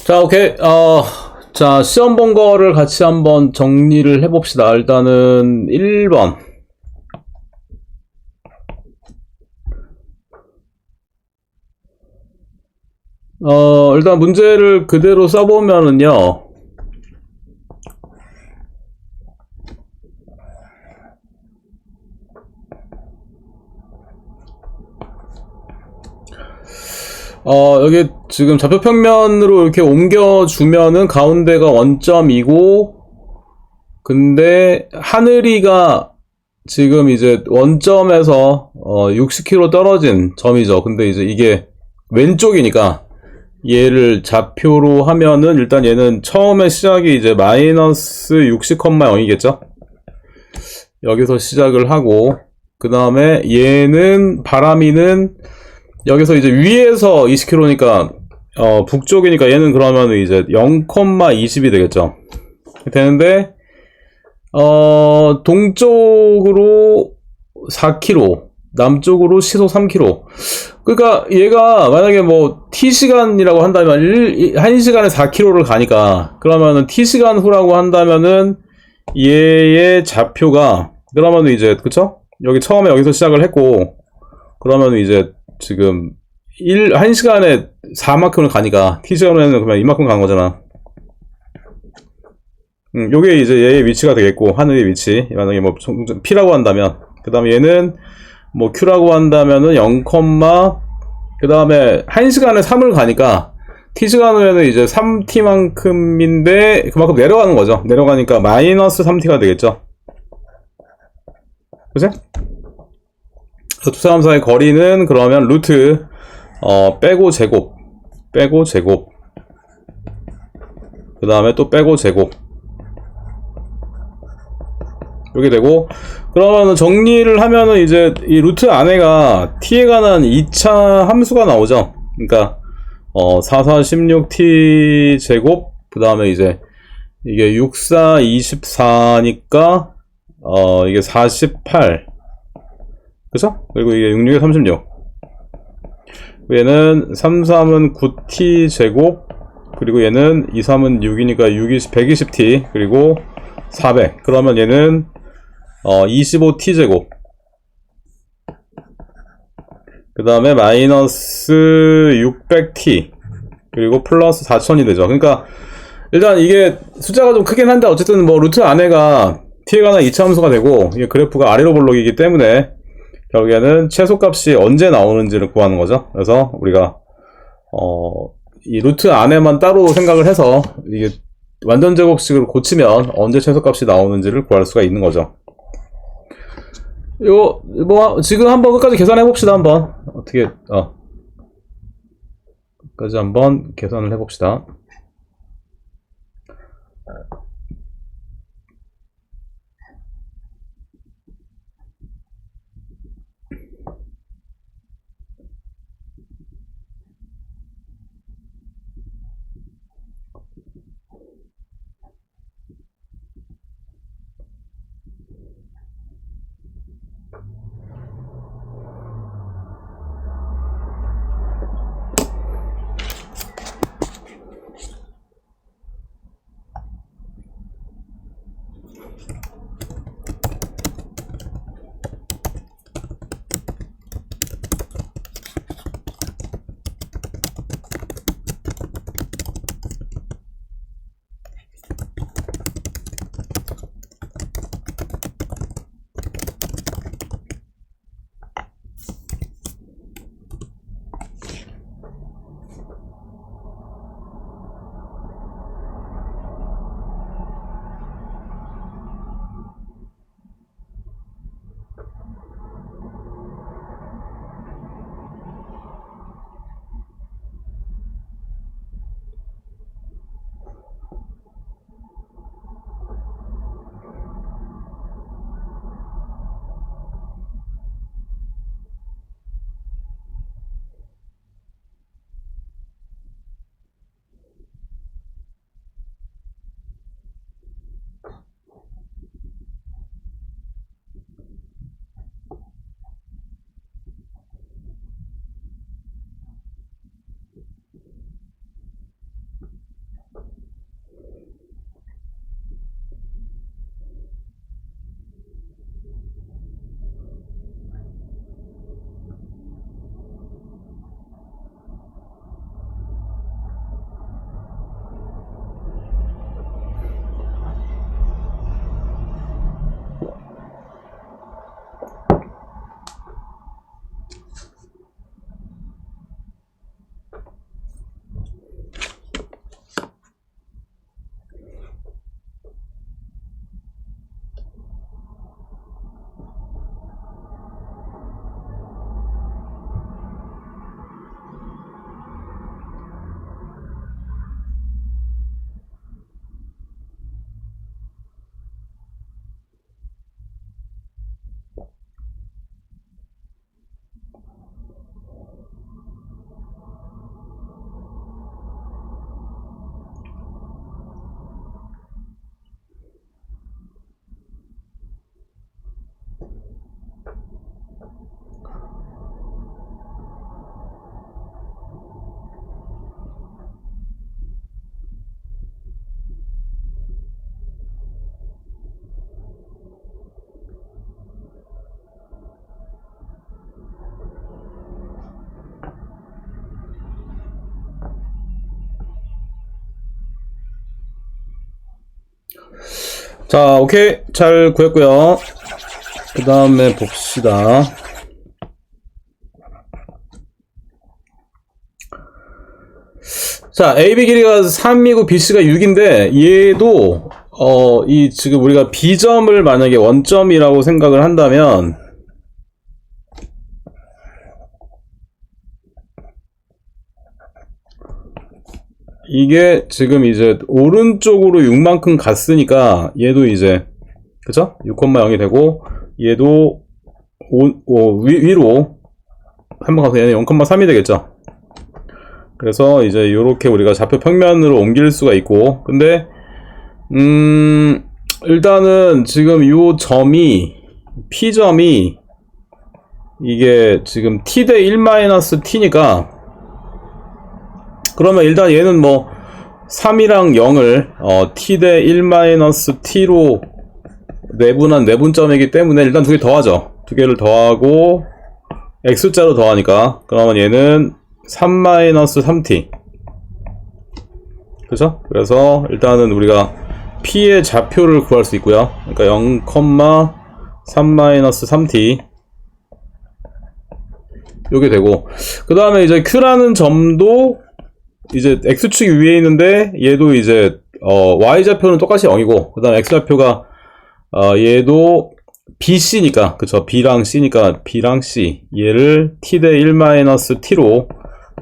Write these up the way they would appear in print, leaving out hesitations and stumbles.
자, 오케이. 자, 시험 본 거를 같이 한번 정리를 해봅시다. 일단은 1번. 일단 문제를 그대로 써보면은요. 여기 지금 좌표평면으로 이렇게 옮겨주면은 가운데가 원점이고, 근데 하늘이가 지금 이제 원점에서 60km 떨어진 점이죠. 근데 이제 이게 왼쪽이니까 얘를 좌표로 하면은 일단 얘는 처음에 시작이 이제 마이너스 60,0이겠죠? 여기서 시작을 하고, 그 다음에 얘는 바람이는 여기서 이제 위에서 20km니까 북쪽이니까 얘는 그러면 이제 0,20이 되겠죠. 되는데 동쪽으로 4km, 남쪽으로 시속 3km. 그러니까 얘가 만약에 뭐 T시간이라고 한다면 1시간에 4km를 가니까, 그러면은 T시간 후라고 한다면은 얘의 좌표가, 그러면은 이제 그쵸? 여기 처음에 여기서 시작을 했고, 그러면은 이제 지금 1시간에 4만큼을 가니까 T시간에는 그러면 이만큼 간 거잖아. 요게 이제 얘의 위치가 되겠고, 하늘의 위치. 만약에 뭐 P라고 한다면, 그 다음에 얘는 뭐 Q라고 한다면은 0, 그 다음에 1시간에 3을 가니까 T시간에는 이제 3T만큼인데 그만큼 내려가는 거죠. 내려가니까 마이너스 3T가 되겠죠. 그치? 두 사람 사이의 거리는 그러면 루트 빼고 제곱, 빼고 제곱, 그 다음에 또 빼고 제곱, 이렇게 되고, 그러면 정리를 하면은 이제 이 루트 안에가 t에 관한 2차 함수가 나오죠. 그러니까 4, 4, 16t 제곱, 그 다음에 이제 이게 6, 4, 24니까 이게 48, 그쵸? 그리고 이게 6, 6에 36, 얘는 3, 3은 9t 제곱, 그리고 얘는 2, 3은 6이니까 6, 20, 120t, 그리고 400. 그러면 얘는 25t 제곱, 그 다음에 마이너스 600t, 그리고 플러스 4000이 되죠. 그러니까 일단 이게 숫자가 좀 크긴 한데, 어쨌든 뭐 루트 안에가 t에 관한 2차 함수가 되고, 이게 그래프가 아래로 볼록이기 때문에 결국에는 최소값이 언제 나오는지를 구하는 거죠. 그래서 우리가 이 루트 안에만 따로 생각을 해서 이게 완전 제곱식으로 고치면 언제 최소값이 나오는지를 구할 수가 있는 거죠. 요 뭐 지금 한번 끝까지 계산해 봅시다. 한번 어떻게 끝까지 한번 계산을 해 봅시다. 자, 오케이. 잘 구했고요. 그 다음에 봅시다. 자, AB 길이가 3이고 BC가 6인데 얘도 이 지금 우리가 B점을 만약에 원점이라고 생각을 한다면 이게 지금 이제 오른쪽으로 6만큼 갔으니까 얘도 이제 그쵸? 6,0이 되고 얘도 위로 한번 가서 얘는 0,3이 되겠죠. 그래서 이제 이렇게 우리가 좌표 평면으로 옮길 수가 있고, 근데 일단은 지금 요 점이 P점이 이게 지금 t 대 1-t니까 그러면 일단 얘는 뭐 3이랑 0을 t 대 1-t로 내분한 내분점이기 때문에 일단 두 개 더하죠. 두 개를 더하고 x자로 더하니까 그러면 얘는 3-3t 그죠? 그래서 일단은 우리가 p의 좌표를 구할 수 있고요. 그러니까 0,3-3t 요게 되고, 그 다음에 이제 q라는 점도 이제 x축이 위에 있는데 얘도 이제 y좌표는 똑같이 0이고, 그 다음에 x좌표가 얘도 bc니까 그쵸, b랑 c니까 b랑 c 얘를 t 대 1-t로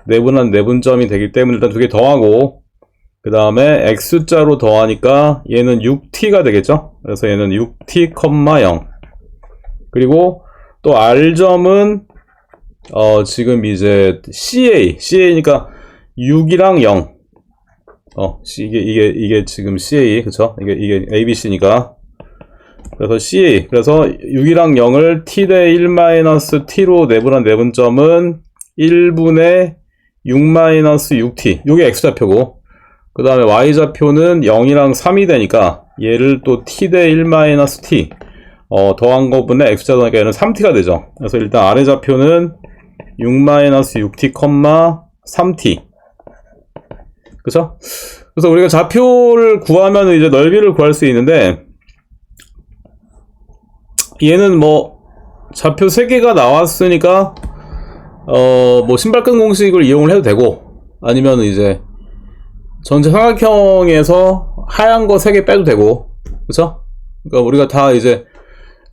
내분한 내분점이 되기 때문에 일단 두 개 더하고, 그 다음에 x자로 더하니까 얘는 6t가 되겠죠. 그래서 얘는 6t, 0 그리고 또 r점은 지금 이제 CA니까 6이랑 0 이게 지금 CA 그쵸, 이게 ABC니까 그래서 CA, 그래서 6이랑 0을 t 대 1-t로 내분한 내분점은 1분의 6-6t 요게 x좌표고, 그 다음에 y좌표는 0이랑 3이 되니까 얘를 또 t 대 1-t 더한 거분의 x좌 더하니까 얘는 3t가 되죠. 그래서 일단 아래 좌표는 6-6t, 3t 그쵸? 그래서 우리가 좌표를 구하면 이제 넓이를 구할 수 있는데, 얘는 뭐 좌표 3개가 나왔으니까 뭐 신발끈 공식을 이용을 해도 되고, 아니면 이제 전체 삼각형에서 하얀 거 3개 빼도 되고, 그쵸? 그러니까 우리가 다 이제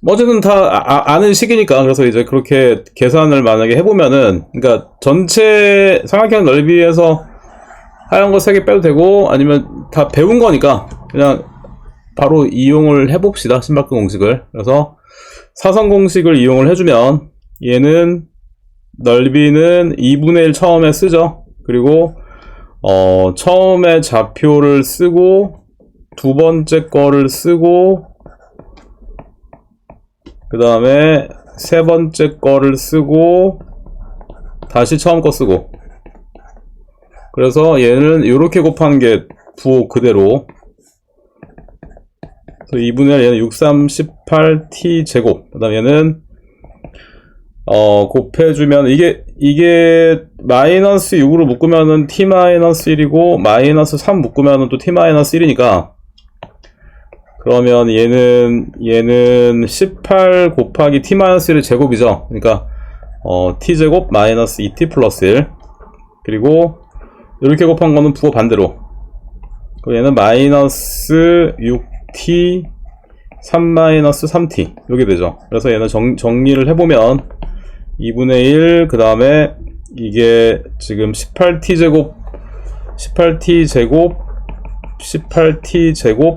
뭐 어쨌든 다 아는 식이니까, 그래서 이제 그렇게 계산을 만약에 해보면은, 그러니까 전체 삼각형 넓이에서 하얀 거 3개 빼도 되고, 아니면 다 배운 거니까 그냥 바로 이용을 해봅시다, 신발끈 공식을. 그래서 사선 공식을 이용을 해주면 얘는 넓이는 2분의 1 처음에 쓰죠. 그리고 처음에 좌표를 쓰고 두 번째 거를 쓰고 그 다음에 세 번째 거를 쓰고 다시 처음 거 쓰고, 그래서 얘는 이렇게 곱하는 게 부호 그대로. 그래서 2분의 1 얘는 6, 3, 18t 제곱. 그 다음 얘는 곱해주면 이게 마이너스 6으로 묶으면은 t-1이고 마이너스 3 묶으면은 또 t-1이니까, 그러면 얘는 18 곱하기 t-1의 제곱이죠. 그러니까 t제곱 마이너스 2t 플러스 1, 그리고 이렇게 곱한 거는 부호 반대로, 얘는 마이너스 6t 3-3t 이렇게 되죠. 그래서 얘는 정리를 해보면 2분의 1, 그 다음에 이게 지금 18t 제곱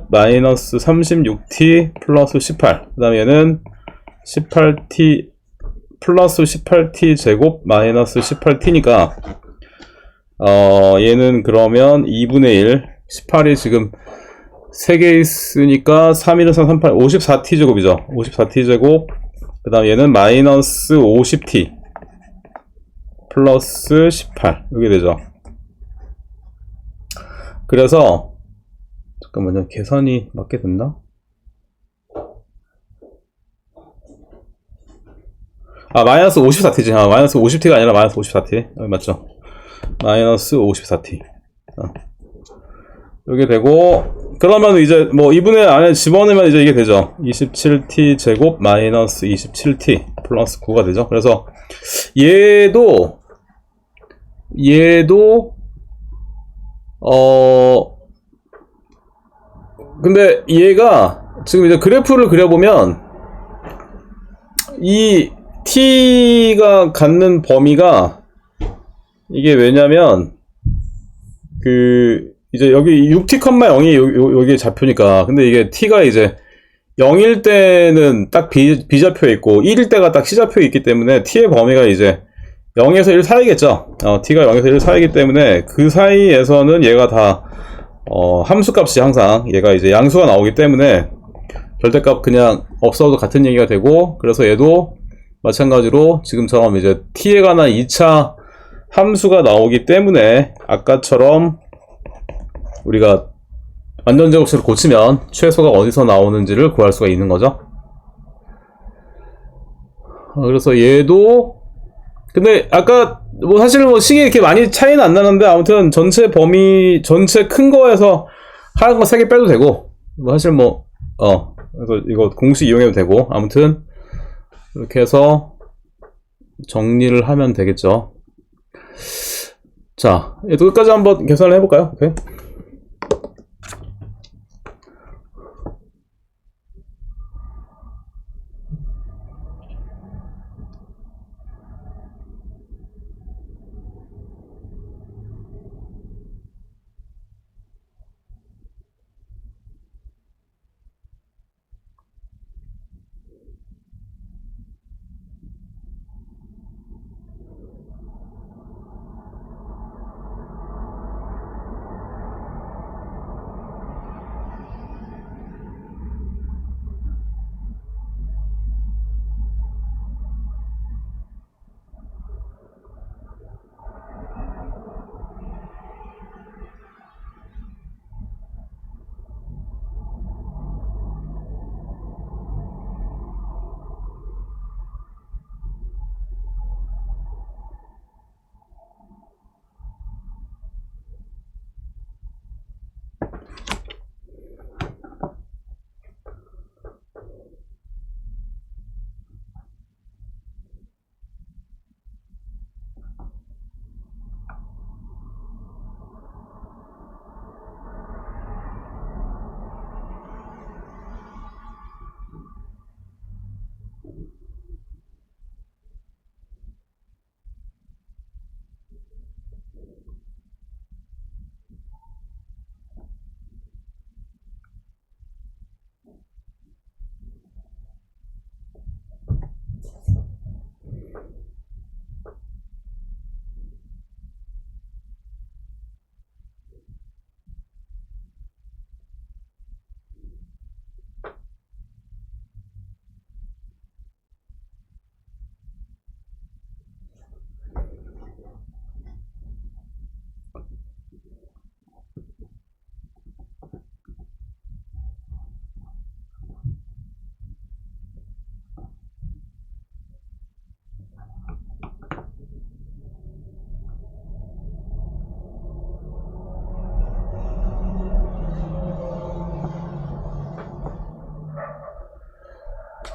마이너스 36t 플러스 18, 그 다음에 얘는 18t 플러스 18t 제곱 마이너스 18t니까 얘는 그러면 2분의 1, 18이 지금 3개 있으니까 3, 1, 3, 3, 8, 54t 제곱이죠. 54t 제곱, 그 다음 얘는 마이너스 50t 플러스 18 이렇게 되죠. 그래서 잠깐만요, 계산이 맞게 됐나? 마이너스 54t지. 마이너스 50t가 아니라 마이너스 54t. 맞죠? 마이너스 54t. 이렇게 되고, 그러면 이제 뭐 2분의 안에 집어넣으면 이제 이게 되죠. 27t 제곱 마이너스 27t 플러스 9가 되죠. 그래서 얘도 근데 얘가 지금 이제 그래프를 그려보면 이 t가 갖는 범위가 이게 왜냐면 이제 여기 6t,0이 여기에 좌표니까. 근데 이게 t가 이제 0일 때는 딱 B좌표에 있고 1일 때가 딱 C좌표에 있기 때문에 t의 범위가 이제 0에서 1 사이겠죠. t가 0에서 1 사이기 때문에 그 사이에서는 얘가 다 함수값이 항상 얘가 이제 양수가 나오기 때문에 절대값 그냥 없어도 같은 얘기가 되고, 그래서 얘도 마찬가지로 지금처럼 이제 t에 관한 2차 함수가 나오기 때문에 아까처럼 우리가 완전 제곱식을 고치면 최소가 어디서 나오는지를 구할 수가 있는 거죠. 그래서 얘도 근데 아까 뭐 사실 뭐 식이 이렇게 많이 차이는 안 나는데 아무튼 전체 범위 전체 큰 거에서 하얀 거 3개 빼도 되고 뭐 사실 뭐 그래서 이거 공식 이용해도 되고 아무튼 이렇게 해서 정리를 하면 되겠죠. 자, 얘도 끝까지 한번 계산을 해볼까요? 오케이.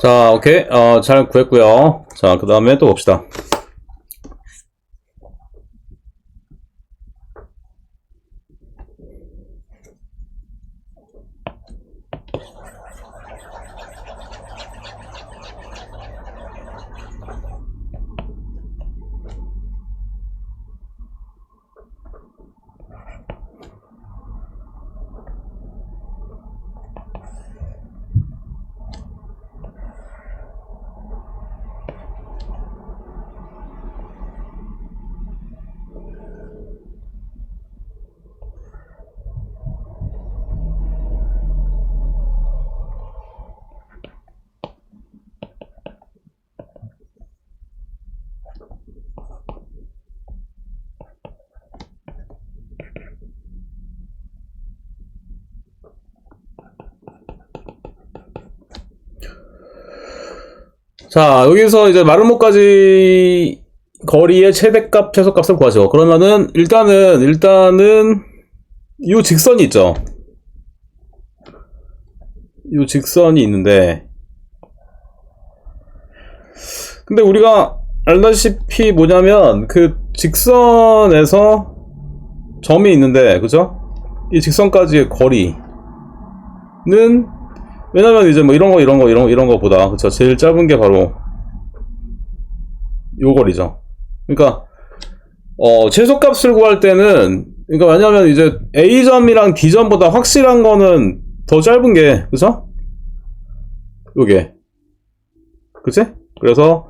자, 오케이. 잘 구했고요. 자, 그 다음에 또 봅시다. 자, 여기서 이제 마름모까지 거리의 최대값, 최소값을 구하죠. 그러면은 일단은 이 직선이 있죠. 요 직선이 있는데, 근데 우리가 알다시피 뭐냐면 그 직선에서 점이 있는데, 그죠? 이 직선까지의 거리는, 왜냐면 이제 뭐 이런 거보다, 그쵸? 제일 짧은 게 바로 요 거리죠. 그러니까 최소값을 구할 때는, 그러니까 왜냐면 이제 A점이랑 D점보다 확실한 거는 더 짧은 게, 그죠? 요게. 그치? 그래서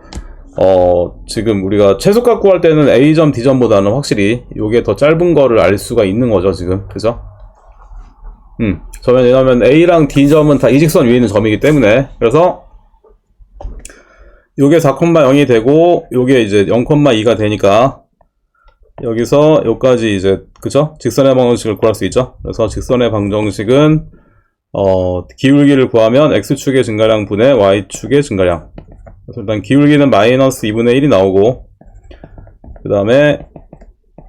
지금 우리가 최소값 구할 때는 A점, D점보다는 확실히 요게 더 짧은 거를 알 수가 있는 거죠, 지금. 그죠? 저면, 왜냐면 A랑 D점은 다 이직선 위에 있는 점이기 때문에. 그래서 요게 4,0이 되고, 요게 이제 0,2가 되니까, 여기서 요까지 이제, 그죠? 직선의 방정식을 구할 수 있죠? 그래서 직선의 방정식은, 기울기를 구하면 X축의 증가량 분의 Y축의 증가량. 그래서 일단 기울기는 마이너스 2분의 1이 나오고, 그 다음에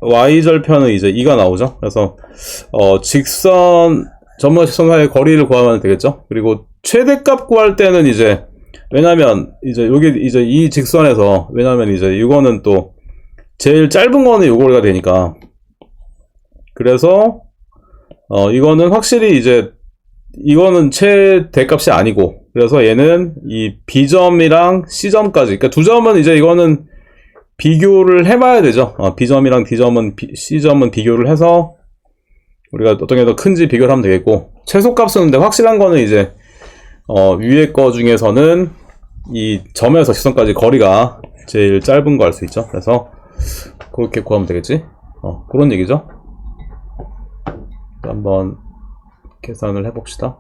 Y절편은 이제 2가 나오죠? 그래서, 점과 직선 사이의 거리를 구하면 되겠죠? 그리고 최대값 구할 때는 이제, 왜냐면, 이제 여기, 이제 이 직선에서, 왜냐면 이제 이거는 또, 제일 짧은 거는 요거가 되니까. 그래서, 이거는 확실히 이제, 이거는 최대값이 아니고, 그래서 얘는 이 B점이랑 C점까지, 그러니까 두 점은 이제 이거는 비교를 해봐야 되죠. B점이랑 D점은, C점은 비교를 해서, 우리가 어떤 게 더 큰지 비교를 하면 되겠고, 최소값은 근데 확실한 거는 이제, 위에 거 중에서는 이 점에서 직선까지 거리가 제일 짧은 거 알 수 있죠. 그래서 그렇게 구하면 되겠지. 그런 얘기죠. 한번 계산을 해봅시다.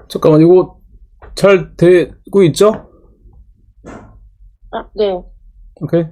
잠깐만, 이거 잘 되고 있죠? 아, 네. 오케이.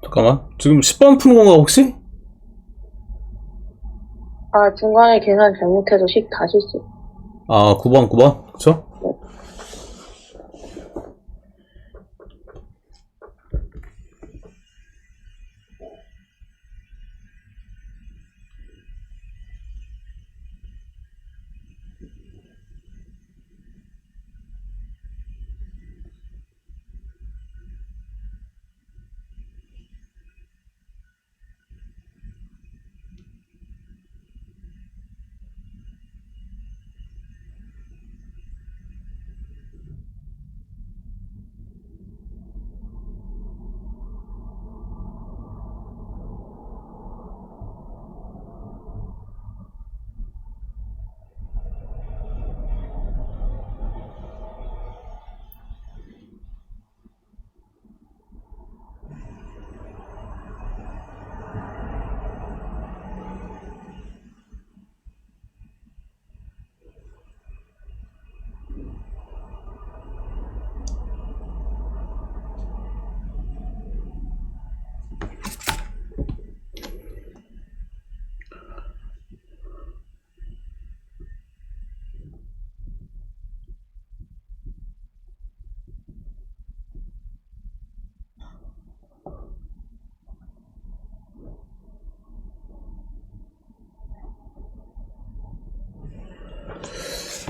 잠깐만. 지금 10번 푸는 건가, 혹시? 아, 중간에 계산 잘못해서 식 다시 쓸. 아, 9번. 그쵸?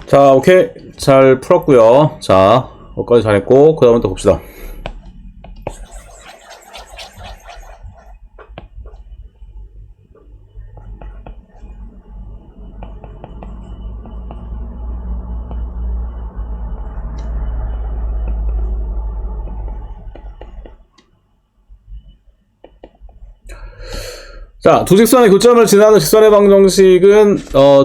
자, 오케이. 잘 풀었고요. 자, 여기까지 잘했고, 그 다음부터 봅시다. 자, 두 직선의 교점을 지나는 직선의 방정식은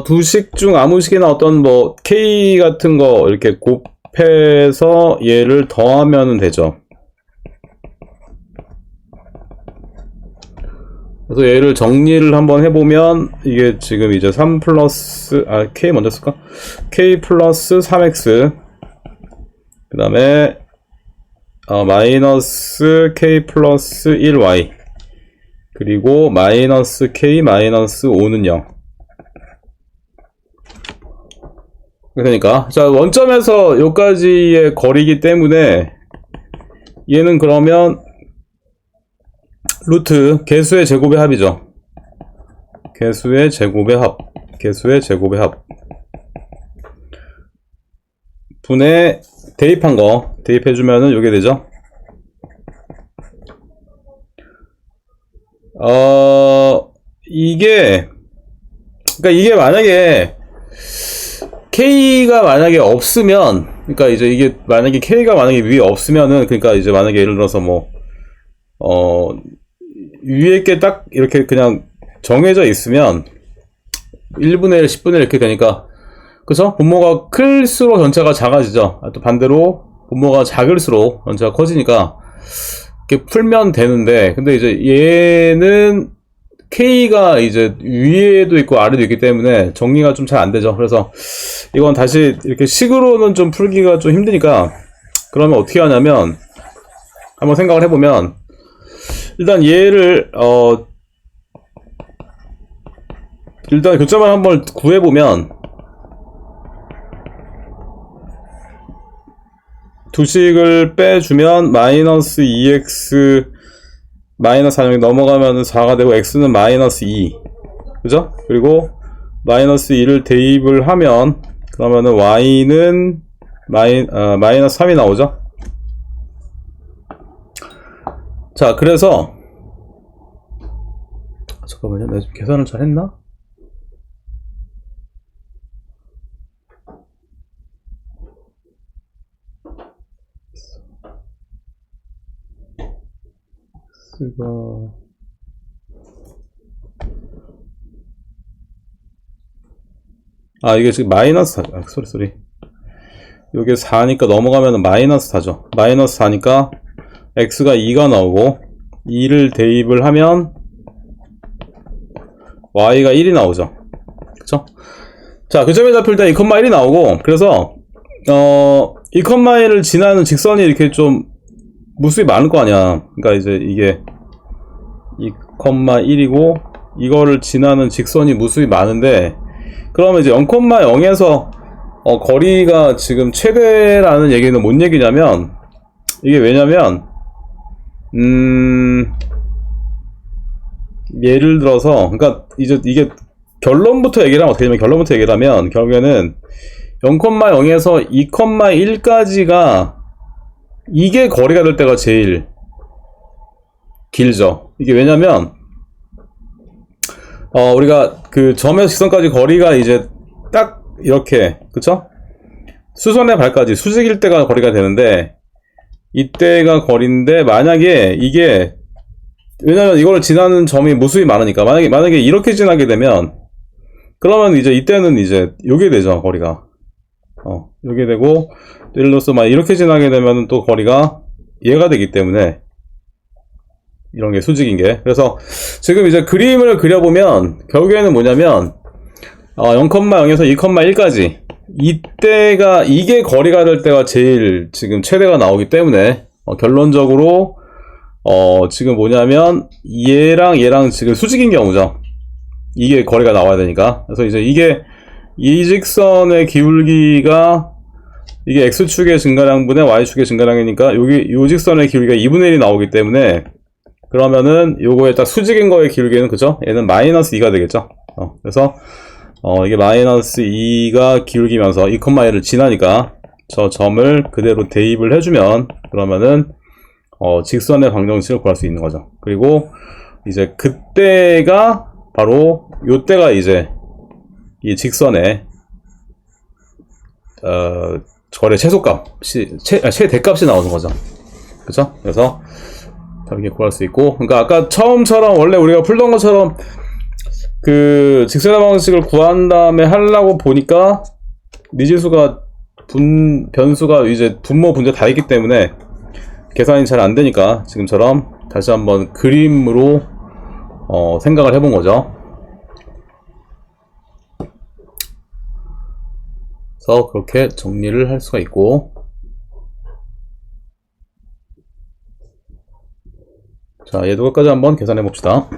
두 식 중 아무 식이나 어떤 뭐 k 같은 거 이렇게 곱해서 얘를 더하면 되죠. 그래서 얘를 정리를 한번 해보면 이게 지금 이제 3 플러스 k 먼저 쓸까? k 플러스 3x 그 다음에 마이너스 k 플러스 1y 그리고 마이너스 k 마이너스 5는 0. 그러니까 자, 원점에서 여기까지의 거리이기 때문에 얘는 그러면 루트 개수의 제곱의 합이죠. 개수의 제곱의 합. 개수의 제곱의 합. 분에 대입한 거 대입해주면은 요게 되죠. 그러니까 이게 만약에 K가 만약에 없으면, 그러니까 이제 이게 만약에 K가 만약에 위에 없으면은, 그러니까 이제 만약에 예를 들어서 뭐 위에 게 딱 이렇게 그냥 정해져 있으면 1분의 1, 10분의 1 이렇게 되니까, 그쵸? 분모가 클수록 전체가 작아지죠. 또 반대로 분모가 작을수록 전체가 커지니까 이렇게 풀면 되는데, 근데 이제 얘는 K가 이제 위에도 있고 아래도 있기 때문에 정리가 좀 잘 안 되죠. 그래서 이건 다시 이렇게 식으로는 좀 풀기가 좀 힘드니까, 그러면 어떻게 하냐면 한번 생각을 해보면, 일단 얘를 일단 교점을 한번 구해보면, 두식을 빼주면 마이너스 2x 마이너스 4이 넘어가면 4가 되고, x는 마이너스 2, 그죠? 그리고 마이너스 2를 대입을 하면, 그러면은 y는 마이너스 3이 나오죠? 자, 그래서 잠깐만요, 내가 지금 계산을 잘 했나? 이게 지금 마이너스 4, 쏘리. 요게 4니까 넘어가면 마이너스 4죠. 마이너스 4니까 x가 2가 나오고, 2를 대입을 하면 y가 1이 나오죠. 그쵸? 자, 그 점에 잡힐 때 2,1이 나오고, 그래서 2,1을 지나는 직선이 이렇게 좀 무수히 많을 거 아니야. 그러니까 이제 이게 2,1이고 이거를 지나는 직선이 무수히 많은데, 그러면 이제 0,0에서 거리가 지금 최대라는 얘기는 뭔 얘기냐면, 이게 왜냐면 예를 들어서, 그러니까 이제 이게 결론부터 얘기를 하면 어떻게 되냐면, 결론부터 얘기를 하면 결국에는 0,0에서 2,1까지가 이게 거리가 될 때가 제일 길죠. 이게 왜냐면 우리가 그 점에서 직선까지 거리가 이제 딱 이렇게, 그쵸? 수선의 발까지 수직일 때가 거리가 되는데, 이때가 거리인데, 만약에 이게, 왜냐면 이걸 지나는 점이 무수히 많으니까, 만약에 이렇게 지나게 되면, 그러면 이제 이때는 이제 요게 되죠, 거리가. 요게 되고, 예를 들어서 막 이렇게 지나게 되면 또 거리가 얘가 되기 때문에, 이런 게 수직인 게. 그래서 지금 이제 그림을 그려보면 결국에는 뭐냐면 0,0에서 2,1까지 이때가, 이게 거리가 될 때가 제일 지금 최대가 나오기 때문에 결론적으로 지금 뭐냐면 얘랑 지금 수직인 경우죠. 이게 거리가 나와야 되니까. 그래서 이제 이게 이 직선의 기울기가 이게 x축의 증가량분의 y축의 증가량이니까 여기 요 직선의 기울기가 2분의 1이 나오기 때문에, 그러면은 요거에 딱 수직인 거의 기울기는, 그죠? 얘는 마이너스 2가 되겠죠? 그래서 이게 마이너스 2가 기울기면서 2,1을 지나니까 저 점을 그대로 대입을 해주면, 그러면은 직선의 방정식을 구할 수 있는 거죠. 그리고 이제 그때가 바로 요때가 이제 이 직선의 거래 최소값이 최대값이 나오는 거죠. 그쵸? 그래서 다르게 구할 수 있고, 그러니까 아까 처음처럼 원래 우리가 풀던 것처럼 그 직선의 방정식을 구한 다음에 하려고 보니까 미지수가 변수가 이제 분모 분자 다 있기 때문에 계산이 잘 안 되니까 지금처럼 다시 한번 그림으로 생각을 해본 거죠. 그래서 그렇게 정리를 할 수가 있고, 자, 얘도 끝까지 한번 계산해 봅시다.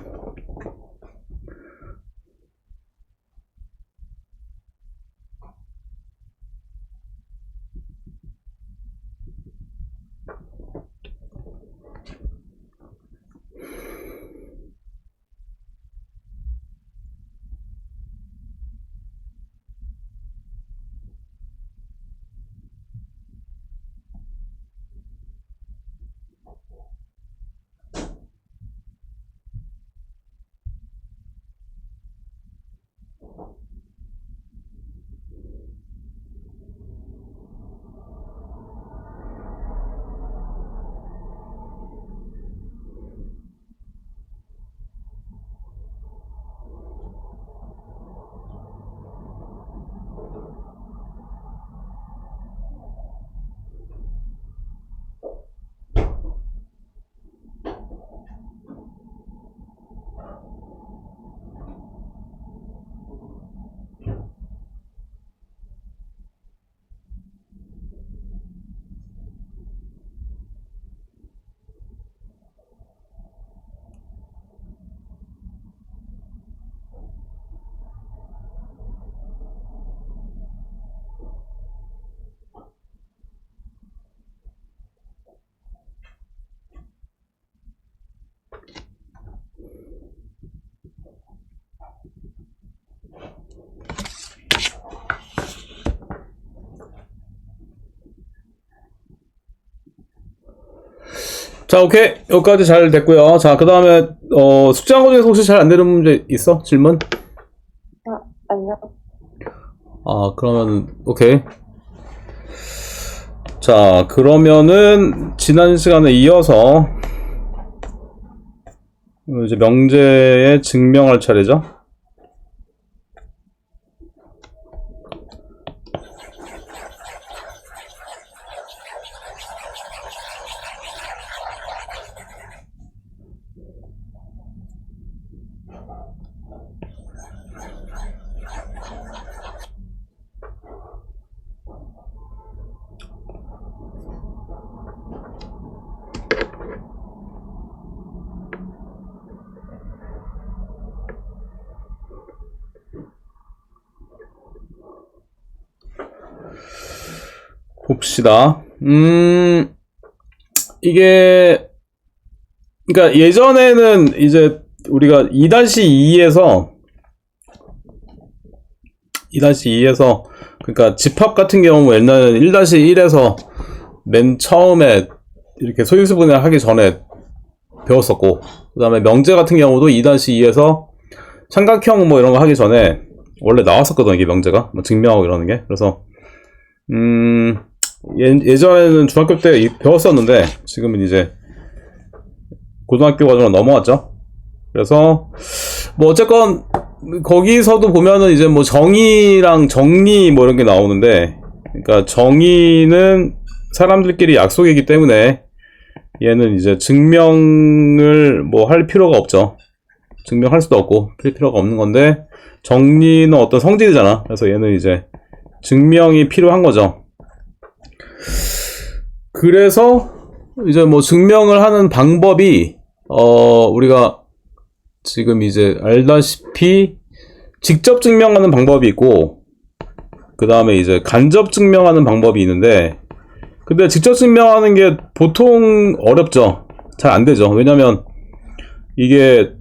자, 오케이. 여기까지 잘 됐고요. 자, 그 다음에 숙제한 거 중에서 혹시 잘 안 되는 문제 있어? 질문? 아니요. 아, 그러면 오케이. 자, 그러면은 지난 시간에 이어서 이제 명제에 증명할 차례죠. 봅시다. 이게, 그러니까 예전에는 이제 우리가 2-2에서 그러니까 집합 같은 경우 옛날에는 1-1에서 맨 처음에 이렇게 소인수분해 하기 전에 배웠었고, 그 다음에 명제 같은 경우도 2-2에서 삼각형 뭐 이런 거 하기 전에 원래 나왔었거든, 이게 명제가. 뭐 증명하고 이러는 게. 그래서, 예전에는 중학교 때 배웠었는데, 지금은 이제 고등학교 과정으로 넘어왔죠. 그래서, 뭐 어쨌건, 거기서도 보면은 이제 뭐 정의랑 정리 뭐 이런 게 나오는데, 그러니까 정의는 사람들끼리 약속이기 때문에 얘는 이제 증명을 뭐 할 필요가 없죠. 증명할 수도 없고 필요가 없는 건데, 정리는 어떤 성질이잖아. 그래서 얘는 이제 증명이 필요한 거죠. 그래서 이제 뭐 증명을 하는 방법이 우리가 지금 이제 알다시피 직접 증명하는 방법이 있고, 그 다음에 이제 간접 증명하는 방법이 있는데, 근데 직접 증명하는 게 보통 어렵죠. 잘 안 되죠. 왜냐면 이게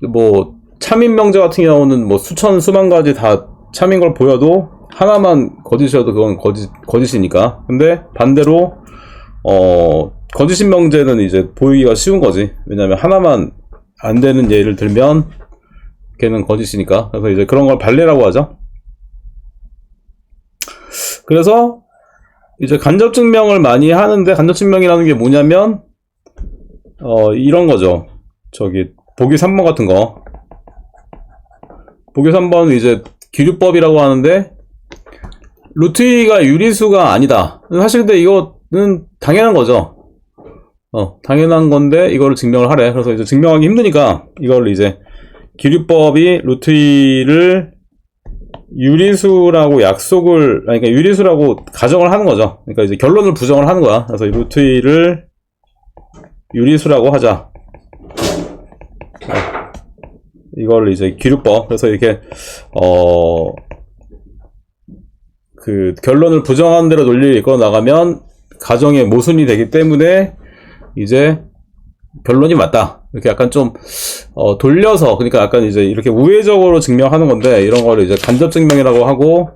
뭐 참인 명제 같은 경우는 뭐 수천 수만 가지 다 참인 걸 보여도 하나만 거짓이어도 그건 거짓이니까. 근데 반대로 거짓인 명제는 이제 보이기가 쉬운 거지. 왜냐면 하나만 안 되는 예를 들면 걔는 거짓이니까. 그래서 이제 그런 걸 발레라고 하죠. 그래서 이제 간접 증명을 많이 하는데, 간접 증명이라는 게 뭐냐면 이런 거죠. 저기 보기 3번 같은 거. 보기 3번은 이제 기류법이라고 하는데, 루트 2가 유리수가 아니다. 사실 근데 이거는 당연한 거죠. 당연한 건데 이거를 증명을 하래. 그래서 이제 증명하기 힘드니까 이걸 이제 기류법이 루트 2를 유리수라고 그러니까 유리수라고 가정을 하는 거죠. 그러니까 이제 결론을 부정을 하는 거야. 그래서 이 루트 2를 유리수라고 하자. 이걸 이제 기류법. 그래서 이렇게 그 결론을 부정한 대로 논리를 이끌어 나가면 가정의 모순이 되기 때문에 이제 결론이 맞다. 이렇게 약간 좀 돌려서, 그러니까 약간 이제 이렇게 우회적으로 증명하는 건데, 이런 거를 이제 간접 증명이라고 하고,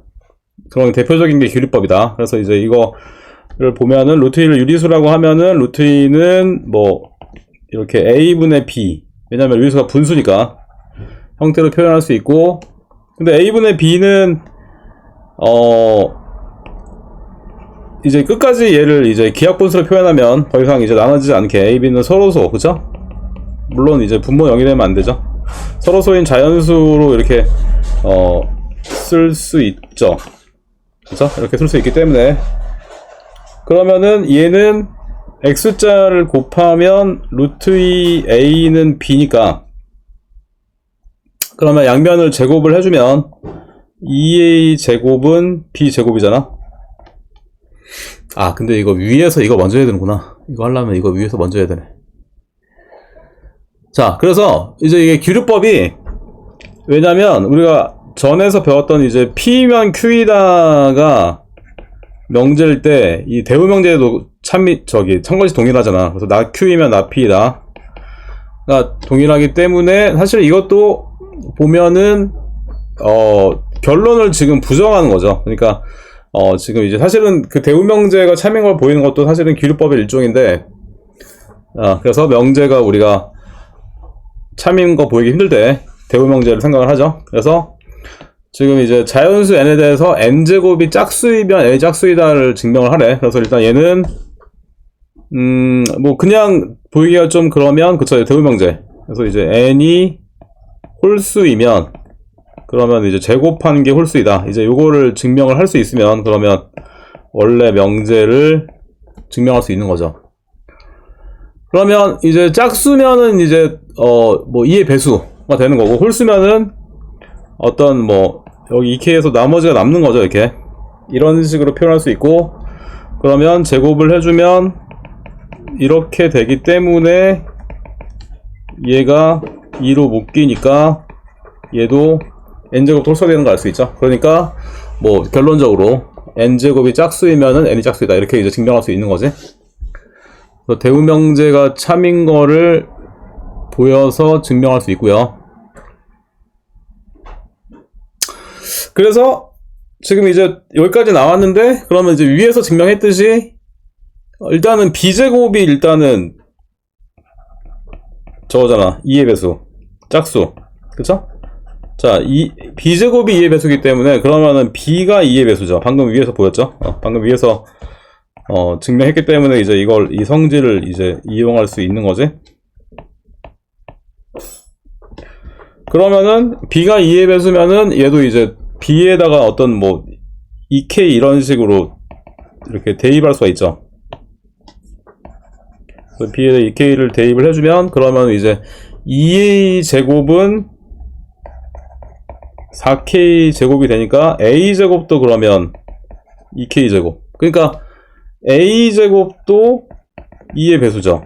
그런 대표적인 게 기류법이다. 그래서 이제 이거를 보면은 루트 2를 유리수라고 하면은 루트 2는 뭐 이렇게 a분의 b, 왜냐면 유리수가 분수니까 형태로 표현할 수 있고, 근데 a분의 b는 이제 끝까지 얘를 이제 기하분수로 표현하면 더 이상 이제 나눠지지 않게 a, b는 서로소, 그쵸? 물론 이제 분모 0이 되면 안 되죠. 서로소인 자연수로 이렇게 쓸 수 있죠. 그쵸? 이렇게 쓸 수 있기 때문에, 그러면은 얘는 x자를 곱하면 루트 2 a는 b니까, 그러면 양면을 제곱을 해주면 2a 제곱은 b 제곱이잖아. 아, 근데 이거 위에서 이거 먼저 해야 되는구나. 이거 하려면 이거 위에서 먼저 해야 되네. 자, 그래서 이제 이게 기류법이, 왜냐면 우리가 전에서 배웠던 이제 P면 Q이다가 명제일 때 이 대우명제도 참것이 동일하잖아. 그래서 나 Q이면 나 P다 가 동일하기 때문에 사실 이것도 보면은 결론을 지금 부정하는 거죠. 그러니까 지금 이제 사실은 그 대우명제가 참인 걸 보이는 것도 사실은 기류법의 일종인데, 그래서 명제가 우리가 참인 거 보이기 힘들 때 대우명제를 생각을 하죠. 그래서 지금 이제 자연수 n에 대해서 n제곱이 짝수이면 n이 짝수이다를 증명을 하래. 그래서 일단 얘는 뭐 그냥 보이기가 좀 그러면, 그쵸, 대우명제. 그래서 이제 n이 홀수이면 그러면 이제 제곱하는 게 홀수이다. 이제 요거를 증명을 할 수 있으면 그러면 원래 명제를 증명할 수 있는 거죠. 그러면 이제 짝수면은 이제 뭐 2의 배수가 되는 거고, 홀수면은 어떤 뭐 여기 2k에서 나머지가 남는 거죠. 이렇게 이런 식으로 표현할 수 있고, 그러면 제곱을 해주면 이렇게 되기 때문에 얘가 2로 묶이니까 얘도 n제곱 홀수되는 거 알 수 있죠. 그러니까 뭐 결론적으로 n제곱이 짝수이면은 n이 짝수이다, 이렇게 이제 증명할 수 있는 거지. 대우명제가 참인 거를 보여서 증명할 수 있고요. 그래서 지금 이제 여기까지 나왔는데, 그러면 이제 위에서 증명했듯이 일단은 b제곱이 일단은 저거잖아. 2의 배수, 짝수, 그쵸? 자, b제곱이 2의 배수기 때문에 그러면은 b가 2의 배수죠. 방금 위에서 보였죠? 방금 위에서 증명했기 때문에 이제 이 성질을 이제 이용할 수 있는 거지. 그러면은 b가 2의 배수면은 얘도 이제 b에다가 어떤 뭐 2k 이런 식으로 이렇게 대입할 수가 있죠. b에다 2k를 대입을 해주면, 그러면 이제 2a 제곱은 4k 제곱이 되니까 a 제곱도 그러면 2k 제곱. 그러니까 a 제곱도 2의 배수죠.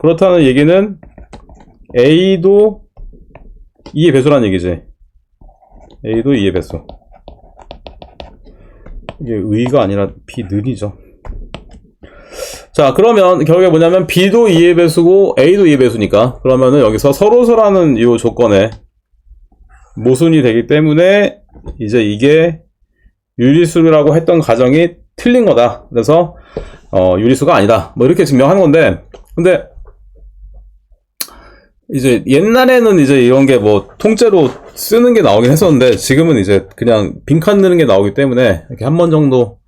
그렇다는 얘기는 a도 2의 배수란 얘기지. a도 2의 배수. 이게 의가 아니라 b는이죠. 자, 그러면 결국에 뭐냐면 b도 2의 배수고 a도 2의 배수니까, 그러면은 여기서 서로서라는 이 조건에 모순이 되기 때문에 이제 이게 유리수라고 했던 가정이 틀린 거다. 그래서 유리수가 아니다, 뭐 이렇게 증명하는 건데, 근데 이제 옛날에는 이제 이런 게 뭐 통째로 쓰는 게 나오긴 했었는데, 지금은 이제 그냥 빈칸 넣는 게 나오기 때문에 이렇게 한 번 정도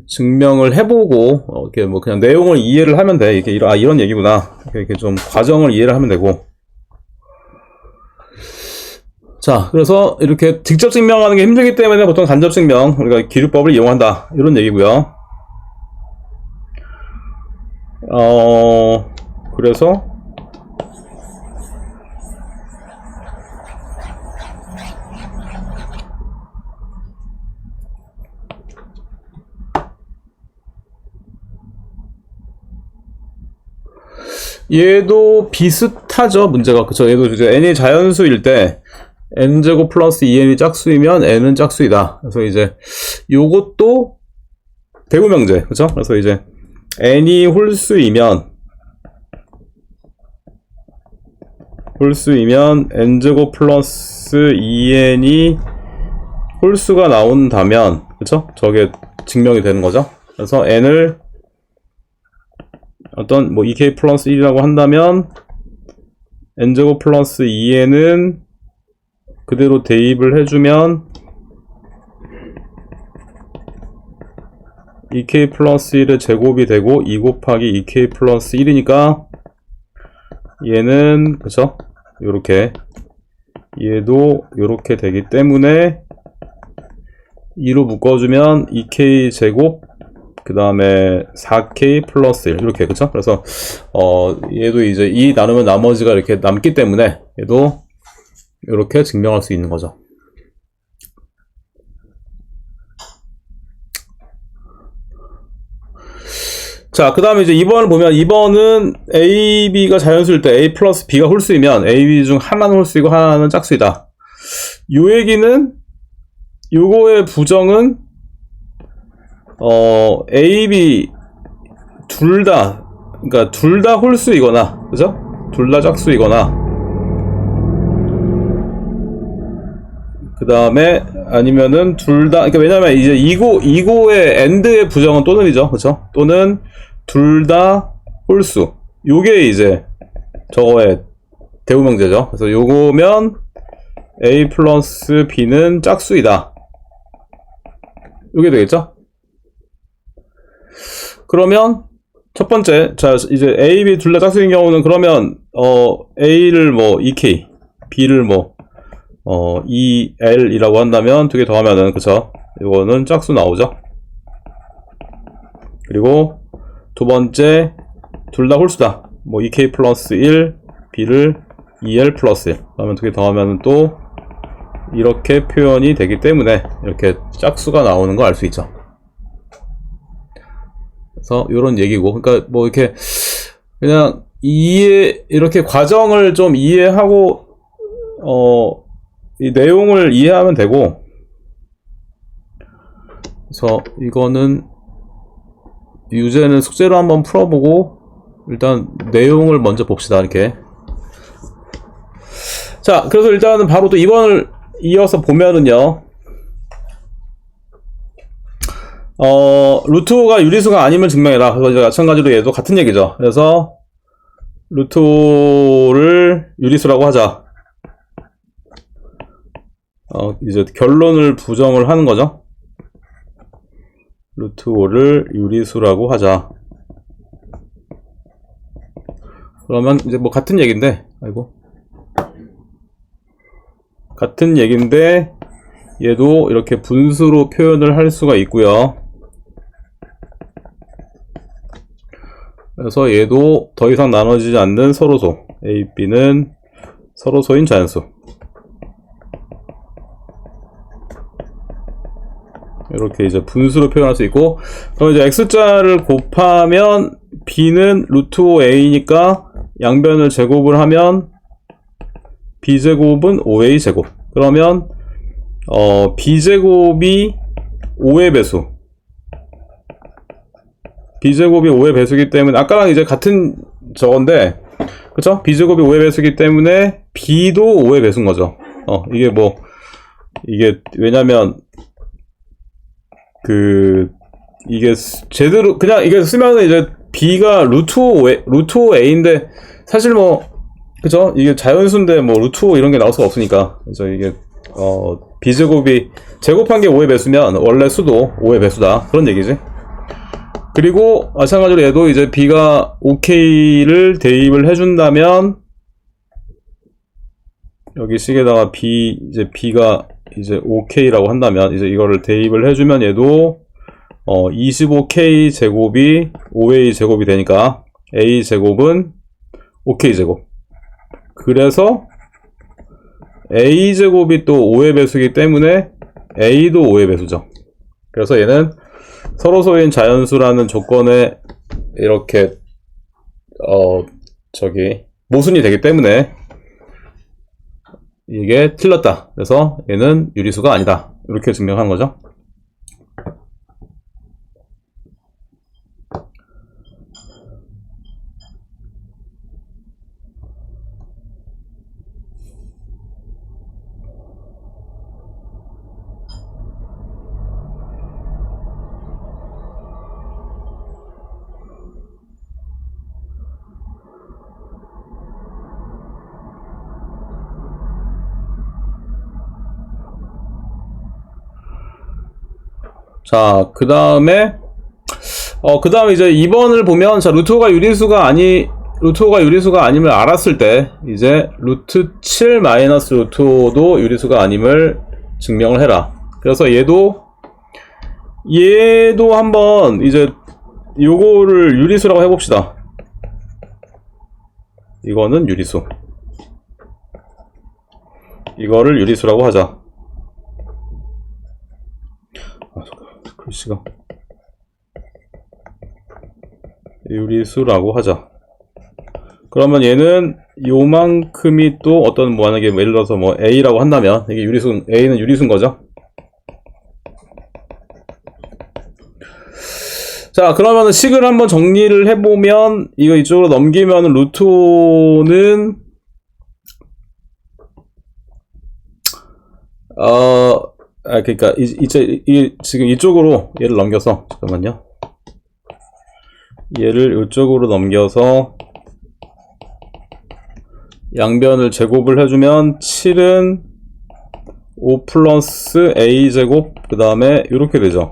증명을 해보고 이렇게 뭐 그냥 내용을 이해를 하면 돼. 이게 이런 얘기구나, 이렇게 좀 과정을 이해를 하면 되고. 자, 그래서 이렇게 직접 증명하는 게 힘들기 때문에 보통 간접 증명, 우리가 기류법을 이용한다, 이런 얘기고요. 그래서 얘도 비슷하죠, 문제가. 그쵸? 얘도 이제 n이 자연수일 때 n제곱 플러스 2n이 짝수이면 n은 짝수이다. 그래서 이제 요것도 대구명제. 그쵸? 그래서 이제 n이 홀수이면 n제곱 플러스 2n이 홀수가 나온다면, 그쵸? 저게 증명이 되는 거죠. 그래서 n을 어떤 뭐 2k 플러스 1이라고 한다면 n제곱 플러스 2n은 그대로 대입을 해주면 2k 플러스 1의 제곱이 되고 2 곱하기 2k 플러스 1이니까 얘는 그쵸? 요렇게 얘도 요렇게 되기 때문에 2로 묶어주면 2k 제곱 그 다음에 4k 플러스 1 이렇게 그쵸? 그래서 얘도 이제 2 나누면 나머지가 이렇게 남기 때문에 얘도 이렇게 증명할 수 있는 거죠. 자, 그 다음에 이제 2번을 보면 2번은 A, B가 자연수일 때 A 플러스 B가 홀수이면 A, B 중 하나는 홀수이고 하나는 짝수이다. 요 얘기는 요거의 부정은 A, B 그러니까 둘 다 홀수이거나, 그죠? 둘 다 짝수이거나, 그 다음에 아니면은 둘 다, 그러니까 왜냐면 이제 이고의 AND의 부정은 또는이죠, 그죠? 또는 둘 다 홀수. 요게 이제 저거의 대우명제죠. 그래서 요거면 A 플러스 B는 짝수이다. 요게 되겠죠? 그러면 첫 번째, 자 이제 A, B 둘 다 짝수인 경우는 그러면 A를 뭐 2K, B를 뭐 2L이라고 한다면 두 개 더하면은 그쵸? 이거는 짝수 나오죠? 그리고 두 번째 둘 다 홀수다. 뭐 2K 플러스 1, B를 2L 플러스 1 그러면 두 개 더하면은 또 이렇게 표현이 되기 때문에 이렇게 짝수가 나오는 거 알 수 있죠. 그래서 요런 얘기고, 그러니까 뭐 이렇게 그냥 이렇게 과정을 좀 이해하고 이 내용을 이해하면 되고, 그래서 이거는 유제는 숙제로 한번 풀어보고 일단 내용을 먼저 봅시다. 이렇게. 자, 그래서 일단은 바로 또 2번을 이어서 보면은요, 루트 5가 유리수가 아니면 증명해라. 그래서 이제 마찬가지로 얘도 같은 얘기죠. 그래서 루트 5를 유리수라고 하자. 이제 결론을 부정을 하는 거죠. 루트 5를 유리수라고 하자. 그러면 이제 뭐 같은 얘기인데, 같은 얘기인데 얘도 이렇게 분수로 표현을 할 수가 있고요. 그래서 얘도 더 이상 나눠지지 않는 서로소, A, B는 서로소인 자연수. 이렇게 이제 분수로 표현할 수 있고, 그럼 이제 X자를 곱하면 B는 루트 5A니까 양변을 제곱을 하면 B제곱은 5A 제곱. 그러면 B제곱이 5의 배수. B제곱이 5의 배수기 때문에 아까랑 이제 같은 저건데, 그쵸? B제곱이 5의 배수기 때문에 B도 5의 배수인 거죠. 이게 뭐 이게 왜냐면 이게 제대로 그냥 이게 쓰면은 이제 B가 루트 5A인데 사실 뭐 그쵸? 이게 자연수인데 뭐 루트 5 이런 게 나올 수가 없으니까. 그래서 이게 B제곱이 제곱한 게 5의 배수면 원래 수도 5의 배수다. 그런 얘기지. 그리고 마찬가지로 얘도 이제 B가 5K를 대입을 해준다면 여기 식에다가 B가 이제 5K라고 한다면 이제 이거를 대입을 해주면 얘도 25K 제곱이 5A 제곱이 되니까 A 제곱은 5K 제곱. 그래서 A 제곱이 또 5의 배수이기 때문에 A도 5의 배수죠. 그래서 얘는 서로소인 자연수라는 조건에 이렇게 모순이 되기 때문에 이게 틀렸다. 그래서 얘는 유리수가 아니다. 이렇게 증명한 거죠. 자, 그 다음에 이제 2번을 보면, 자, 루트5가 유리수가 아님을 알았을 때, 이제 루트 7 마이너스 루트 5도 유리수가 아님을 증명을 해라. 그래서 얘도 한번 이제 요거를 유리수라고 해봅시다. 이거는 유리수. 이거를 유리수라고 하자. 글씨가 유리수라고 하자. 그러면 얘는 요만큼이 또 어떤 만약에 예를 들어서 A라고 한다면 이게 A는 유리수인 거죠. 자, 그러면은 식을 한번 정리를 해보면 이거 이쪽으로 넘기면 루트 5는 그러니까 지금 이쪽으로 얘를 넘겨서 잠깐만요. 얘를 이쪽으로 넘겨서 양변을 제곱을 해주면 7은 5 플러스 a 제곱 그 다음에 이렇게 되죠.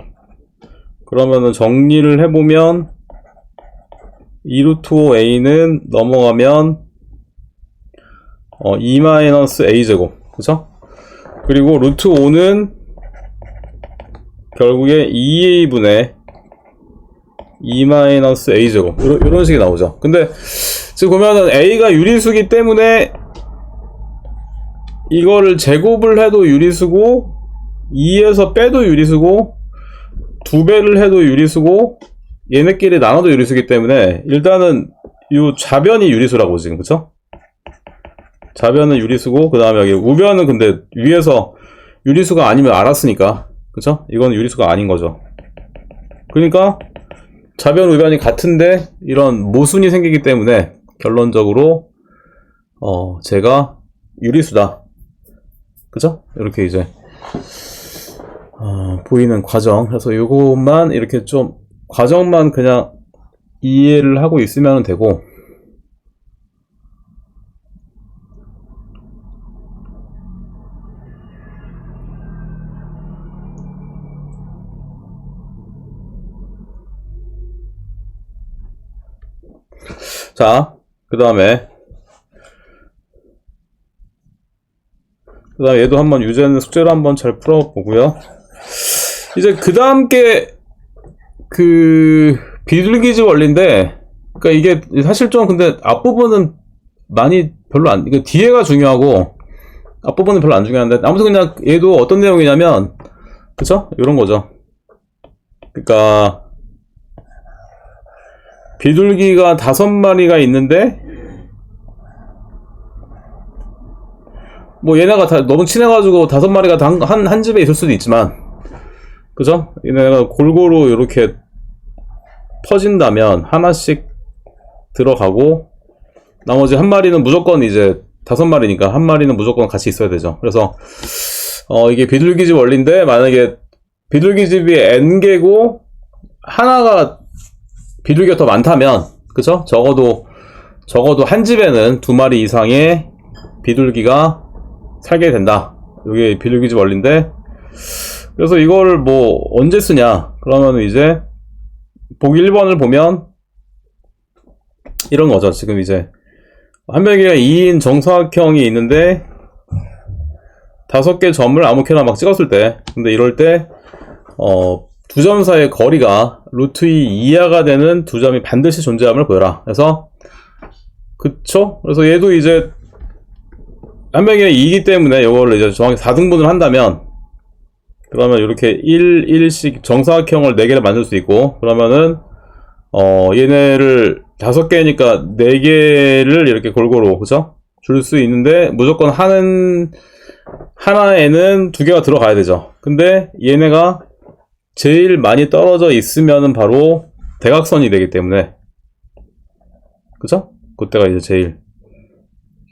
그러면은 정리를 해보면 2루트 5a는 넘어가면 2 마이너스 a 제곱, 그죠? 그리고 루트 5는 결국에 2a분의 2 마이너스 a 제곱 이런 식이 나오죠. 근데 지금 보면은 a가 유리수기 때문에 이거를 제곱을 해도 유리수고 2에서 빼도 유리수고 2배를 해도 유리수고 얘네끼리 나눠도 유리수기 때문에 일단은 이 좌변이 유리수라고 지금, 그쵸? 좌변은 유리수고 그 다음에 여기 우변은 근데 위에서 유리수가 아니면 알았으니까, 그쵸? 이건 유리수가 아닌 거죠. 그러니까 좌변 우변이 같은데 이런 모순이 생기기 때문에 결론적으로 제가 유리수다, 그죠? 이렇게 이제 보이는 과정. 그래서 요것만 이렇게 좀 과정만 그냥 이해를 하고 있으면 되고, 자, 그 다음에 얘도 한번 유제는 숙제로 한번 잘 풀어보고요. 이제 그 다음 게 그 비둘기집 원리인데, 그러니까 이게 사실 좀 근데 앞부분은 별로 안, 이거 뒤에가 중요하고 앞부분은 별로 안 중요한데, 아무튼 그냥 얘도 어떤 내용이냐면, 그쵸? 이런 거죠. 그러니까 비둘기가 5마리가 있는데 얘네가 다 너무 친해가지고 5마리가 다 한 집에 있을 수도 있지만, 그죠? 얘네가 골고루 이렇게 퍼진다면 하나씩 들어가고 나머지 한 마리는 무조건 이제 5마리니까 한 마리는 무조건 같이 있어야 되죠. 그래서 이게 비둘기집 원리인데, 만약에 비둘기집이 n개고 하나가 비둘기가 더 많다면, 그쵸? 적어도 한 집에는 2마리 이상의 비둘기가 살게 된다. 이게 비둘기집 원리인데, 그래서 이거를 언제 쓰냐? 그러면 이제 보기 1번을 보면 이런 거죠. 지금 이제 한 명이가 2인 정사각형이 있는데 5개 점을 아무렇게나 막 찍었을 때, 근데 이럴 때 두 점 사이의 거리가 루트 2 이하가 되는 두 점이 반드시 존재함을 보여라. 그래서 그쵸? 그래서 얘도 이제 한 명이 2이기 때문에 이거를 이제 정확히 4등분을 한다면, 그러면 이렇게 1씩 정사각형을 4개를 만들 수 있고, 그러면은 얘네를 5개니까 4개를 이렇게 골고루, 그죠? 줄 수 있는데, 무조건 하나에는 2개가 들어가야 되죠. 근데 얘네가 제일 많이 떨어져 있으면은 바로 대각선이 되기 때문에, 그죠? 그때가 이제 제일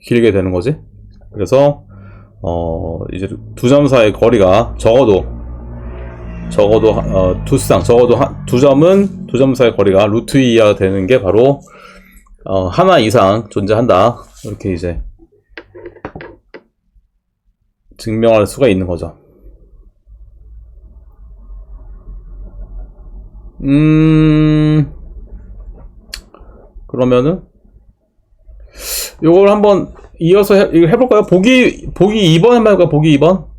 길게 되는 거지. 그래서, 이제 2점 사이의 거리가 적어도, 적어도 2점은 2점 사이의 거리가 루트 2 이하가 되는 게 바로, 하나 이상 존재한다. 이렇게 이제 증명할 수가 있는 거죠. 그러면은 요걸 한번 이어서 이거 해볼까요? 보기 2번 한번 해볼까요? 보기 2번.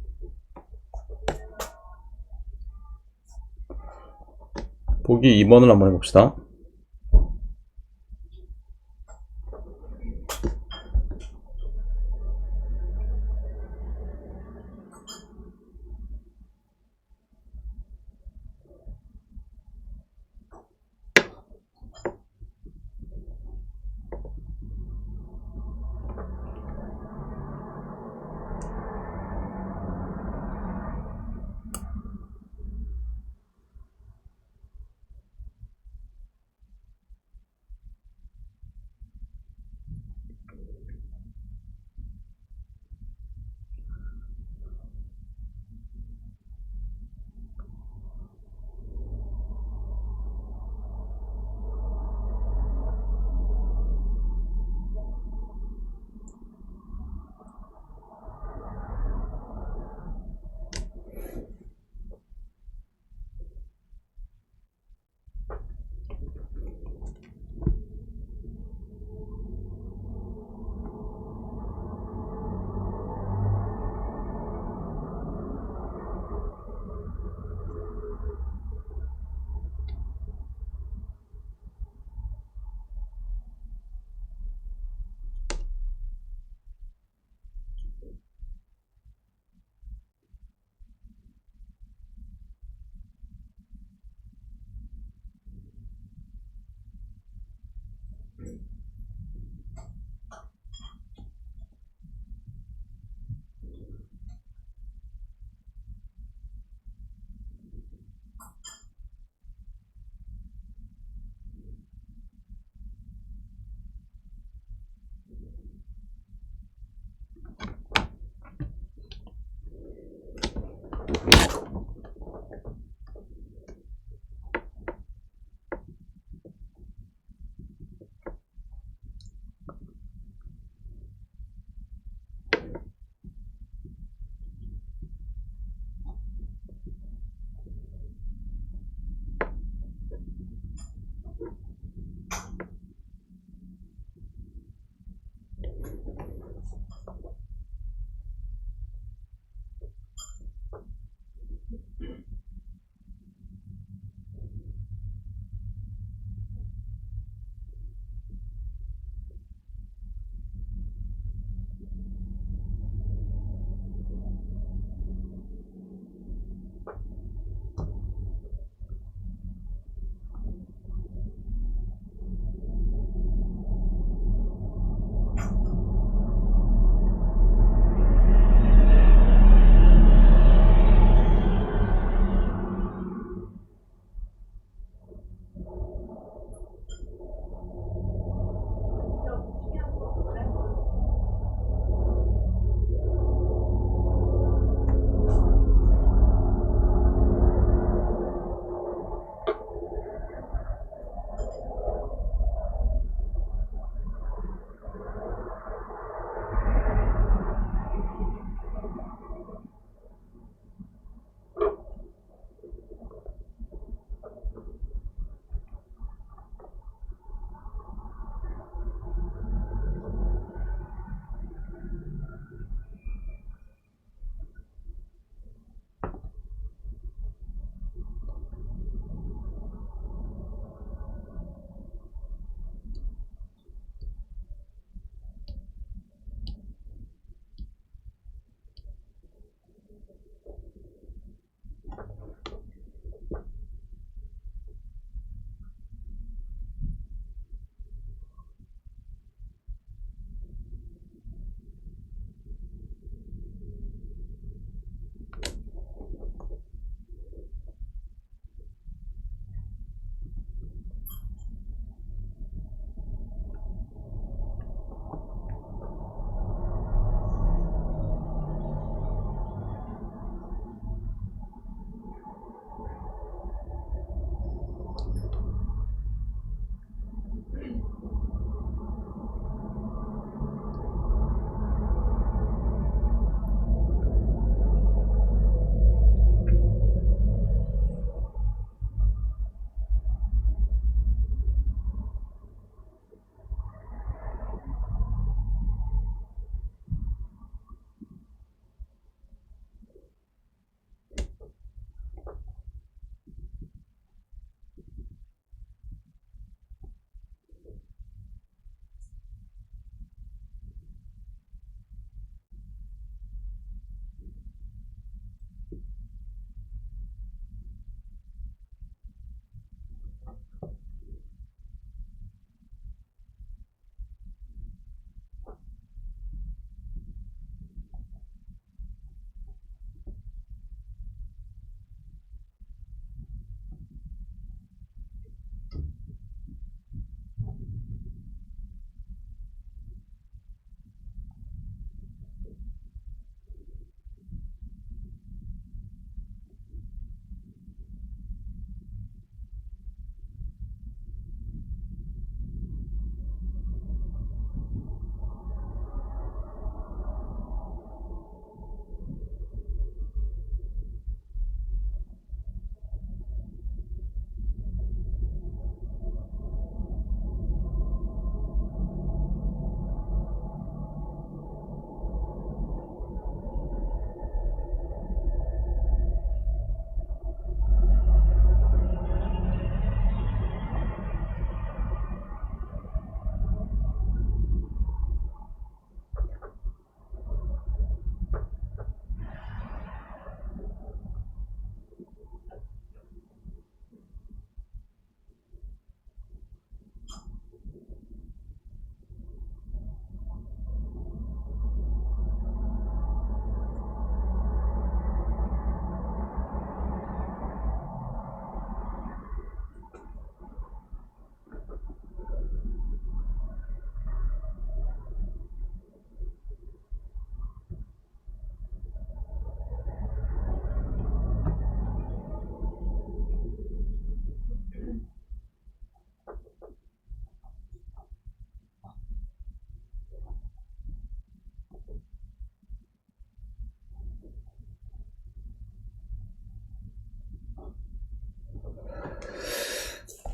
보기 2번을 한번 해봅시다.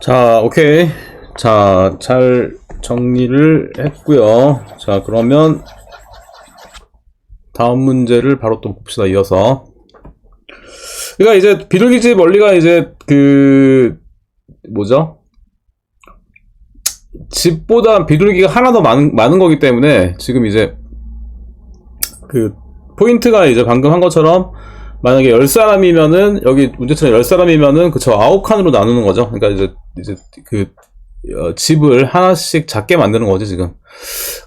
자, 오케이. 자, 잘 정리를 했고요. 자, 그러면 다음 문제를 바로 또 봅시다. 이어서. 그러니까 이제 비둘기집 원리가 이제 뭐죠? 집보다 비둘기가 하나 더 많은 거기 때문에 지금 이제 포인트가 이제 방금 한 것처럼 만약에 10사람이면은 여기 문제처럼 10사람이면은 그쵸 9칸으로 나누는 거죠. 그러니까 이제 집을 하나씩 작게 만드는 거지 지금.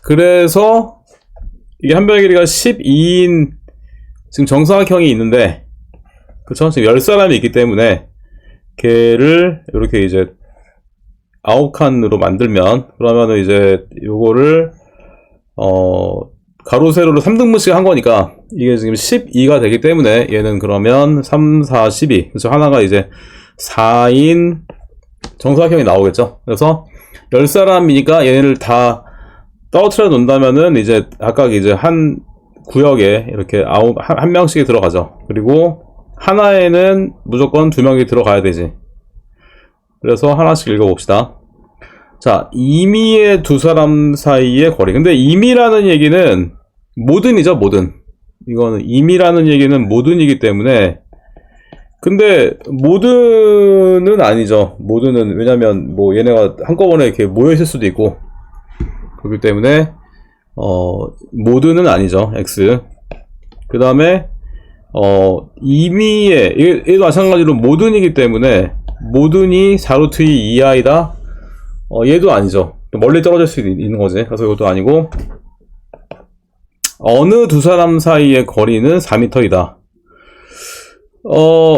그래서 이게 한 변의 길이가 12인 지금 정사각형이 있는데 그쵸 지금 10사람이 있기 때문에 걔를 이렇게 이제 9칸으로 만들면 그러면은 이제 요거를 가로 세로로 3등분씩 한 거니까 이게 지금 12가 되기 때문에 얘는 그러면 3, 4, 12 그래서 하나가 이제 4인 정사각형이 나오겠죠. 그래서 10사람이니까 얘네를 다 떨어뜨려 놓는다면은 이제 각각 이제 한 구역에 이렇게 한 명씩이 들어가죠. 그리고 하나에는 무조건 2명이 들어가야 되지. 그래서 하나씩 읽어봅시다. 자, 임의의 두 사람 사이의 거리. 근데 임의라는 얘기는 모든이죠, 모든. 이거는 임의라는 얘기는 모든이기 때문에 근데 모든은 아니죠. 모든은 왜냐면 뭐 얘네가 한꺼번에 이렇게 모여 있을 수도 있고 그렇기 때문에 모든은 아니죠. X. 그 다음에 임의의 얘도 마찬가지로 모든이기 때문에 모든이 4루트 2 이하이다. 얘도 아니죠. 멀리 떨어질 수 있는 거지. 그래서 이것도 아니고 어느 두 사람 사이의 거리는 4m이다.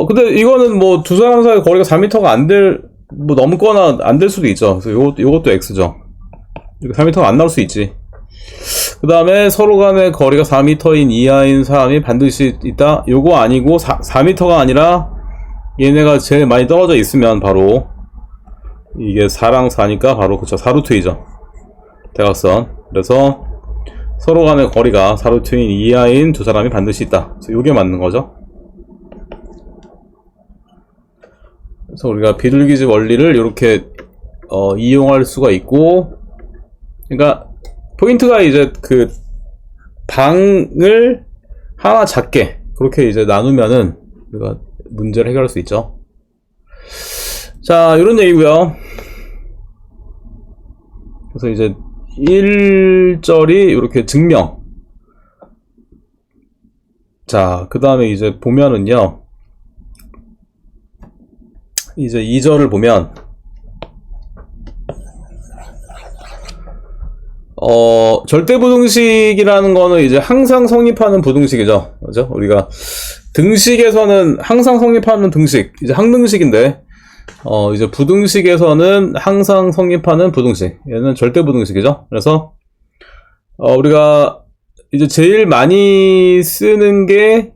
근데 이거는 뭐 두 사람 사이의 거리가 4m가 뭐 넘거나 안 될 수도 있죠. 그래서 요것도 X죠. 4m가 안 나올 수 있지. 그 다음에 서로 간의 거리가 4m인 이하인 사람이 반드시 있다. 요거 아니고 4m가 아니라 얘네가 제일 많이 떨어져 있으면 바로 이게 4랑 4니까 바로 그쵸 4루트이죠. 대각선. 그래서 서로 간의 거리가 4루트인 이하인 두 사람이 반드시 있다. 그래서 요게 맞는 거죠. 그래서 우리가 비둘기집 원리를 이렇게 이용할 수가 있고 그러니까 포인트가 이제 방을 하나 작게 그렇게 이제 나누면은 우리가 문제를 해결할 수 있죠. 자, 이런 얘기고요. 그래서 이제 1절이 이렇게 증명. 자, 그 다음에 이제 보면은요. 이제 2절을 보면 절대부등식이라는 거는 이제 항상 성립하는 부등식이죠. 그죠? 우리가 등식에서는 항상 성립하는 등식, 이제 항등식인데, 이제 부등식에서는 항상 성립하는 부등식. 얘는 절대부등식이죠. 그래서, 우리가 이제 제일 많이 쓰는 게,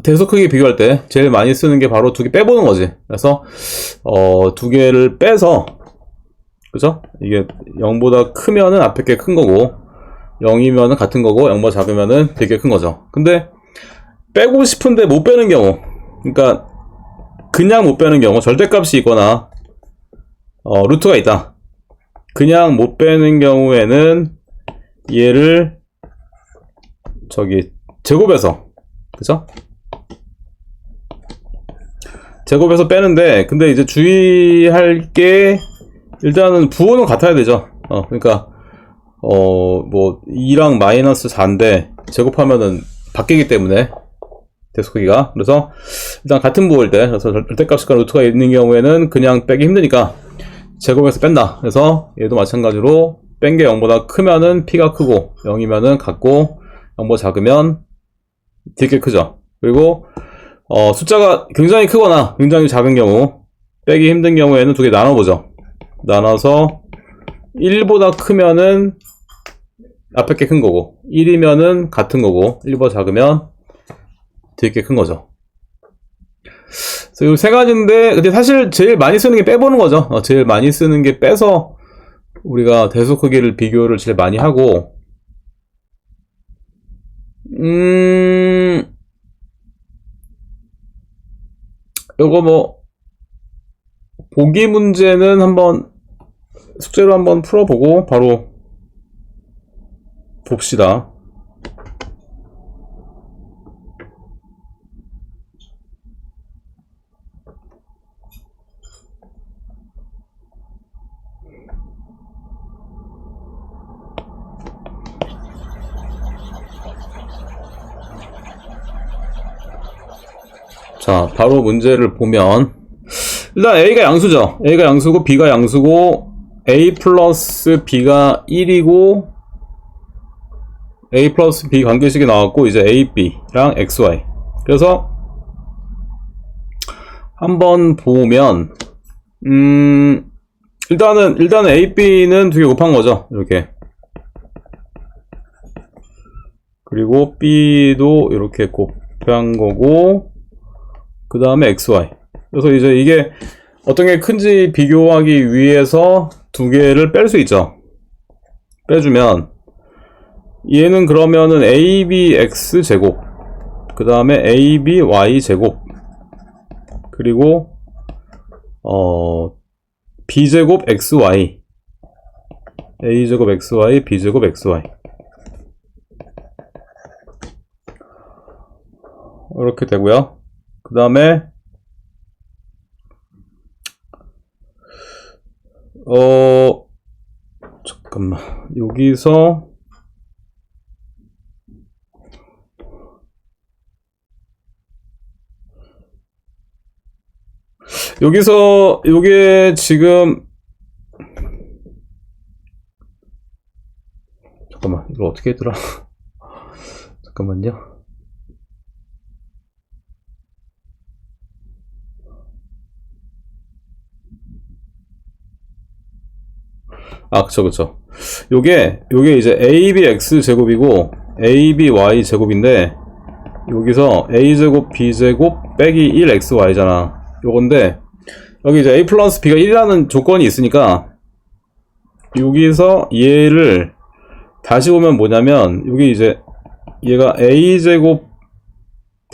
대소 크기 비교할 때 제일 많이 쓰는 게 바로 두 개 빼보는 거지. 그래서, 두 개를 빼서, 그죠? 이게 0보다 크면은 앞에 게 큰 거고 0이면은 같은 거고 0보다 작으면은 되게 큰 거죠. 근데 빼고 싶은데 못 빼는 경우 그러니까 그냥 못 빼는 경우 절대값이 있거나 루트가 있다. 그냥 못 빼는 경우에는 얘를 제곱해서 그죠? 제곱해서 빼는데 근데 이제 주의할 게 일단은 부호는 같아야 되죠. 그러니까 뭐 2랑 마이너스 4인데 제곱하면은 바뀌기 때문에 대수 크기가 그래서 일단 같은 부호일 때 그래서 절대값과 루트가 있는 경우에는 그냥 빼기 힘드니까 제곱해서 뺀다. 그래서 얘도 마찬가지로 뺀 게 0보다 크면은 p가 크고 0이면은 같고 0보다 작으면 되게 크죠. 그리고 숫자가 굉장히 크거나 굉장히 작은 경우 빼기 힘든 경우에는 두 개 나눠보죠. 나눠서 1보다 크면은 앞에 게 큰 거고 1이면은 같은 거고 1보다 작으면 뒤에 게 큰 거죠. 그래서 이 세 가지인데 근데 사실 제일 많이 쓰는 게 빼보는 거죠. 제일 많이 쓰는 게 빼서 우리가 대소 크기를 비교를 제일 많이 하고 요거 뭐 보기 문제는 한번 숙제로 한번 풀어보고 바로 봅시다. 자, 바로 문제를 보면 일단 A가 양수죠. A가 양수고 B가 양수고 A 플러스 B가 1이고 A 플러스 B 관계식이 나왔고 이제 A, B랑 XY. 그래서 한번 보면 일단은 A, B는 두 개 곱한 거죠. 이렇게. 그리고 B도 이렇게 곱한 거고 그 다음에 XY. 그래서 이제 이게 어떤 게 큰지 비교하기 위해서 두 개를 뺄 수 있죠. 빼주면 얘는 그러면은 ABX 제곱 그 다음에 ABY 제곱 그리고 B제곱 XY A제곱 XY B제곱 XY 이렇게 되고요. 그 다음에 잠깐만 여기서 요게 지금 잠깐만 이걸 어떻게 했더라. 잠깐만요. 그쵸. 요게 이제 ABX 제곱이고 ABY 제곱인데 여기서 A제곱 B제곱 빼기 1XY잖아. 요건데 여기 이제 A 플러스 B가 1이라는 조건이 있으니까 여기서 얘를 다시 보면 뭐냐면 여기 이제 얘가 A제곱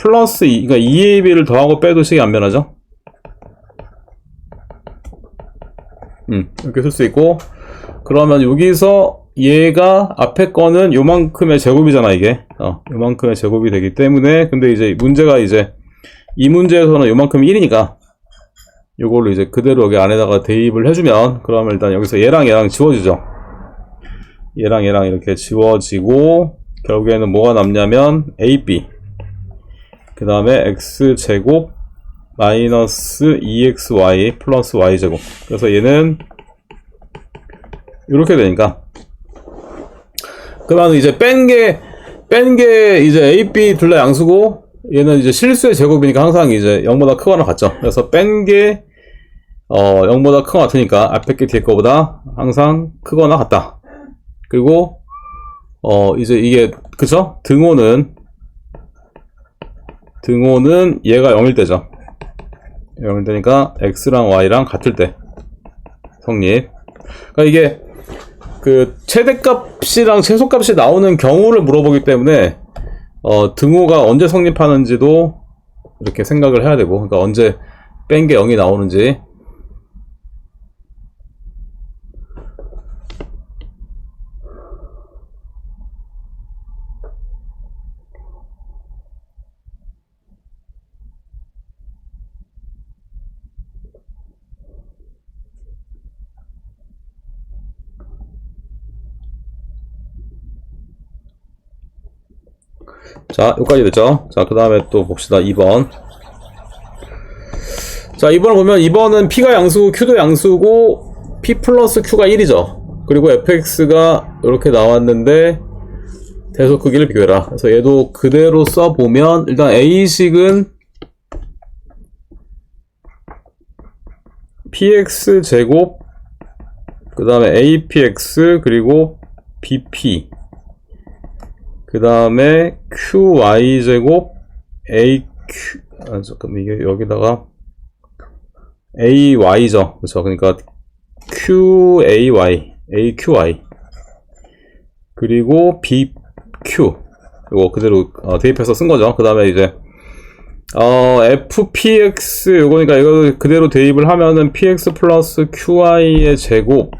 플러스 2, 그러니까 2AB를 더하고 빼도 식이 안 변하죠? 이렇게 쓸 수 있고 그러면 여기서 얘가 앞에 거는 요만큼의 제곱이잖아 이게 요만큼의 제곱이 되기 때문에 근데 이제 문제가 이제 이 문제에서는 요만큼이 1이니까 요걸로 이제 그대로 여기 안에다가 대입을 해주면 그러면 일단 여기서 얘랑 지워지죠. 얘랑 이렇게 지워지고 결국에는 뭐가 남냐면 AB 그 다음에 X제곱 마이너스 2XY 플러스 Y제곱. 그래서 얘는 이렇게 되니까 그 다음에 이제 뺀 게 이제 A, B 둘 다 양수고 얘는 이제 실수의 제곱이니까 항상 이제 0보다 크거나 같죠. 그래서 뺀 게 0보다 크거나 같으니까 앞에 게 뒤에 거보다 항상 크거나 같다. 그리고 이제 이게 그쵸? 등호는 얘가 0일 때죠. 0일 때니까 X랑 Y랑 같을 때 성립. 그러니까 이게 그 최대값이랑 최소값이 나오는 경우를 물어보기 때문에 등호가 언제 성립하는지도 이렇게 생각을 해야 되고 그러니까 언제 뺀 게 0이 나오는지 자, 여기까지 됐죠? 자, 그 다음에 또 봅시다. 2번. 자, 2번을 보면 2번은 P가 양수고 Q도 양수고 P 플러스 Q가 1이죠. 그리고 fx가 이렇게 나왔는데 대속 크기를 비교해라. 그래서 얘도 그대로 써보면 일단 A식은 px 제곱 그 다음에 apx 그리고 bp 그 다음에 qy 제곱 aq 잠깐만 이게 여기다가 ay죠. 그쵸. 그러니까 qay aqy 그리고 bq 이거 그대로 대입해서 쓴 거죠. 그 다음에 이제 fpx 요거니까 이거 그대로 대입을 하면은 px 플러스 qy의 제곱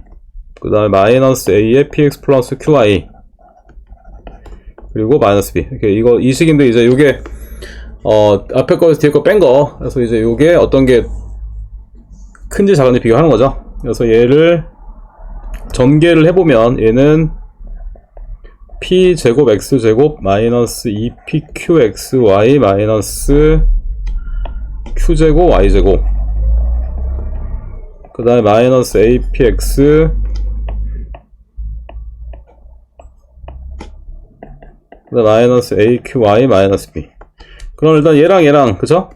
그 다음에 마이너스 a의 px 플러스 qy 그리고 마이너스 b 이렇게 이거 이 식인데 이제 요게 앞에 거에서 뒤에 거 뺀 거 그래서 이제 요게 어떤 게 큰지 작은지 비교하는 거죠. 그래서 얘를 전개를 해보면 얘는 p제곱 x제곱 마이너스 2pqxy 마이너스 q제곱 y제곱 그 다음에 마이너스 apx 그 다음에 마이너스 aqy 마이너스 b 그럼 일단 얘랑 그쵸?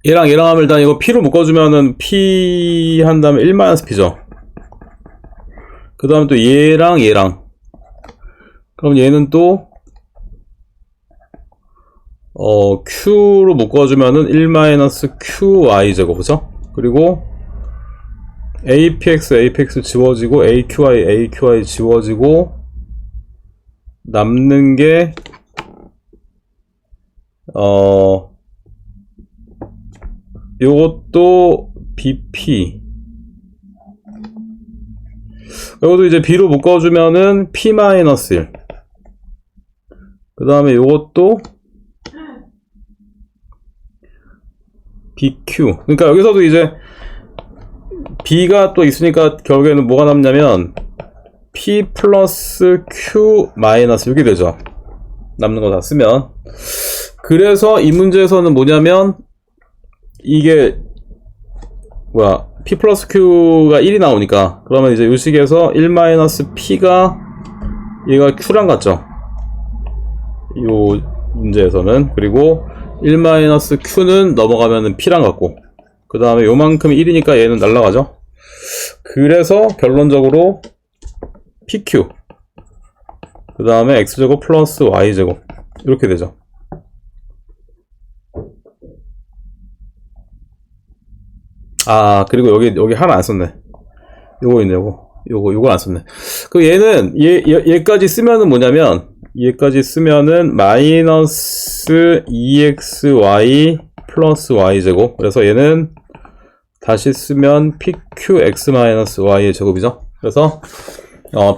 얘랑 하면 일단 이거 p로 묶어주면은 p 한 다음에 1-p죠. 그 다음에 또 얘랑 그럼 얘는 또 q로 묶어주면은 1-qy 제곱 그죠? 그리고 apx 지워지고 aqy 지워지고 남는 게 요것도 bp 이것도 이제 b로 묶어주면은 p-1 그 다음에 요것도 bq 그러니까 여기서도 이제 b가 또 있으니까 결국에는 뭐가 남냐면 p 플러스 q 마이너스 이렇게 되죠. 남는 거 다 쓰면. 그래서 이 문제에서는 뭐냐면 이게 뭐야 p 플러스 q가 1이 나오니까 그러면 이제 이 식에서 1-p가 얘가 q랑 같죠. 이 문제에서는. 그리고 1-q는 넘어가면은 p랑 같고 그 다음에 요만큼 1이니까 얘는 날라가죠. 그래서 결론적으로 pq 그 다음에 x제곱 플러스 y제곱 이렇게 되죠. 그리고 여기 하나 안 썼네. 요거 있네. 요거 안 썼네. 그 얘는 얘까지 쓰면은 뭐냐면 얘까지 쓰면은 마이너스 2xy 플러스 y제곱 그래서 얘는 다시 쓰면 pqx-y의 제곱이죠. 그래서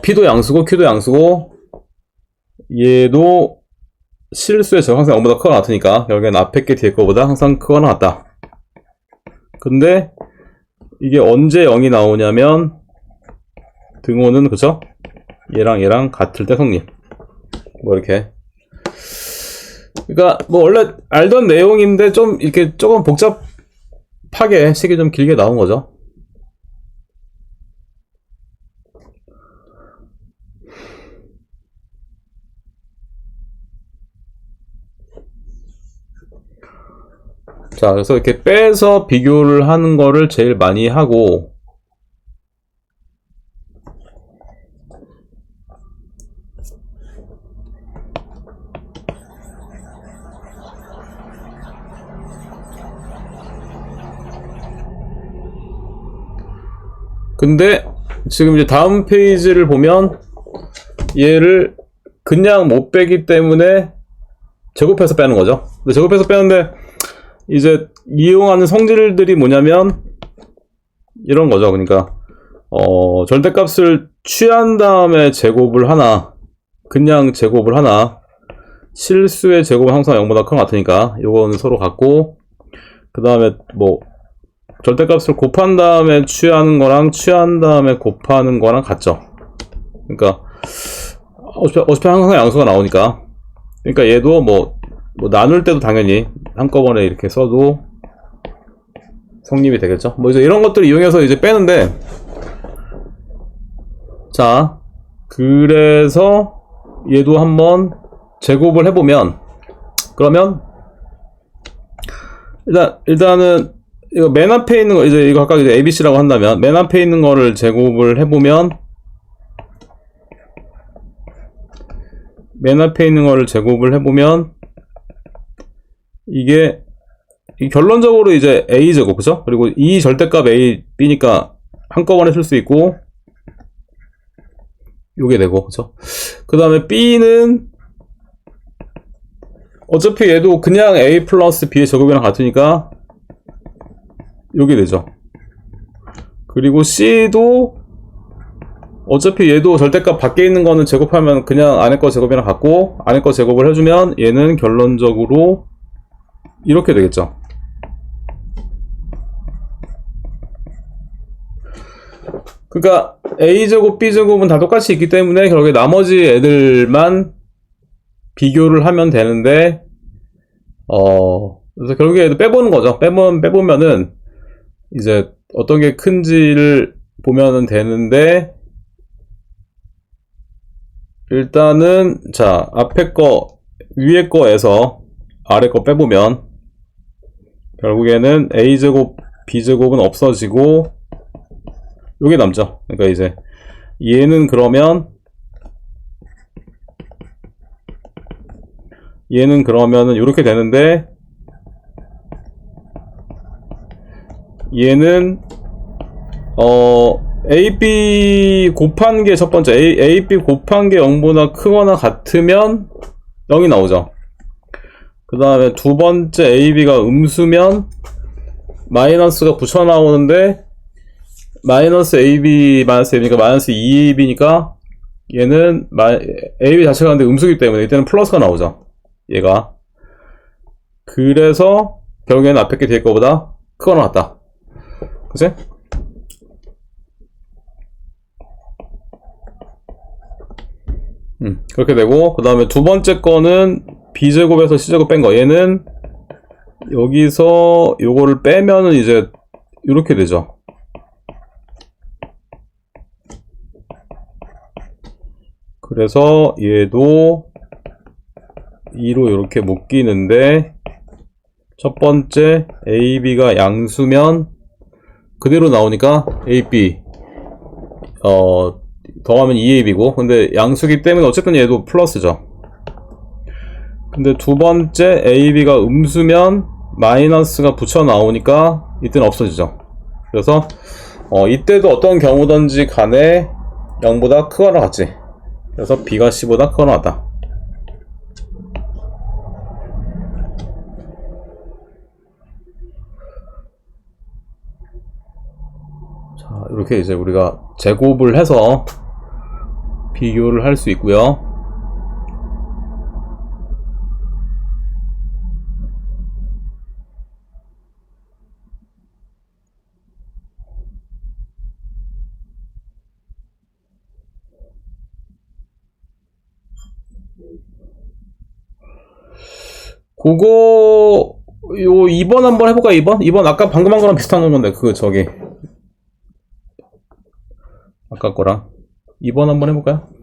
p도 양수고 q도 양수고 얘도 실수의 제곱 항상 0보다 크거나 같으니까 결국엔 앞에 게 뒤에 거보다 항상 크거나 같다. 근데 이게 언제 0이 나오냐면 등호는 그쵸? 얘랑 같을 때 성립. 뭐 이렇게. 그러니까 뭐 원래 알던 내용인데 좀 이렇게 조금 복잡하게 식이 좀 길게 나온 거죠. 자, 그래서 이렇게 빼서 비교를 하는 거를 제일 많이 하고, 근데 지금 이제 다음 페이지를 보면 얘를 그냥 못 빼기 때문에 제곱해서 빼는 거죠. 근데 제곱해서 빼는데 이제 이용하는 성질들이 뭐냐면 이런 거죠. 그러니까 절대값을 취한 다음에 제곱을 하나, 그냥 제곱을 하나, 실수의 제곱은 항상 0보다 큰 것 같으니까 요거는 서로 같고, 그 다음에 뭐 절대값을 곱한 다음에 취하는 거랑 취한 다음에 곱하는 거랑 같죠. 그러니까 어차피 항상 양수가 나오니까. 그러니까 얘도 뭐 나눌 때도 당연히 한꺼번에 이렇게 써도 성립이 되겠죠. 뭐 이제 이런 것들을 이용해서 이제 빼는데, 자, 그래서 얘도 한번 제곱을 해보면, 그러면 일단은 이거 맨 앞에 있는 거 이제 이거 아까 이제 ABC라고 한다면 맨 앞에 있는 거를 제곱을 해보면, 맨 앞에 있는 거를 제곱을 해보면 이게 결론적으로 이제 a제곱 그죠? 그리고 이 절대값 a, b니까 한꺼번에 쓸 수 있고 요게 되고 그죠? 그 다음에 b는 어차피 얘도 그냥 A 플러스 B의 제곱이랑 같으니까 요게 되죠. 그리고 C도 어차피 얘도 절대값 밖에 있는 거는 제곱하면 그냥 안에 거 제곱이랑 같고, 안에 거 제곱을 해주면 얘는 결론적으로 이렇게 되겠죠. 그러니까 A제곱, B제곱은 다 똑같이 있기 때문에 결국에 나머지 애들만 비교를 하면 되는데, 그래서 결국에 얘도 빼보는 거죠. 빼보면은 이제 어떤 게 큰지를 보면은 되는데, 일단은 자, 앞에 거 위에 거에서 아래 거 빼보면 결국에는 A제곱 B제곱은 없어지고 요게 남죠. 그러니까 이제 얘는 그러면 얘는 그러면은 요렇게 되는데, 얘는 AB 곱한 게 첫 번째, AB 곱한 게 0보다 크거나 같으면 0이 나오죠. 그 다음에 두 번째 AB가 음수면 마이너스가 붙여 나오는데, 마이너스 AB 마이너스 AB니까 마이너스 2AB니까 얘는 AB 자체가 근데 음수기 때문에 이때는 플러스가 나오죠. 얘가. 그래서 결국에는 앞에 게 뒤에 거보다 크거나 같다. 그치? 그렇게 되고, 그 다음에 두 번째 거는 B제곱에서 C제곱 뺀 거. 얘는 여기서 요거를 빼면은 이제 이렇게 되죠. 그래서 얘도 2로 이렇게 묶이는데, 첫 번째 AB가 양수면 그대로 나오니까 AB 더하면 2AB고, 근데 양수기 때문에 어쨌든 얘도 플러스죠. 근데 두 번째 AB가 음수면 마이너스가 붙여 나오니까 이때는 없어지죠. 그래서 이때도 어떤 경우든지 간에 0보다 크거나 같지. 그래서 B가 C보다 크거나 같다. 자, 이렇게 이제 우리가 제곱을 해서 비교를 할 수 있고요. 그거 요 2번 한번 해볼까? 2번 아까 방금 한 거랑 비슷한 건데, 저기 아까 거랑 2번 한번 해볼까요?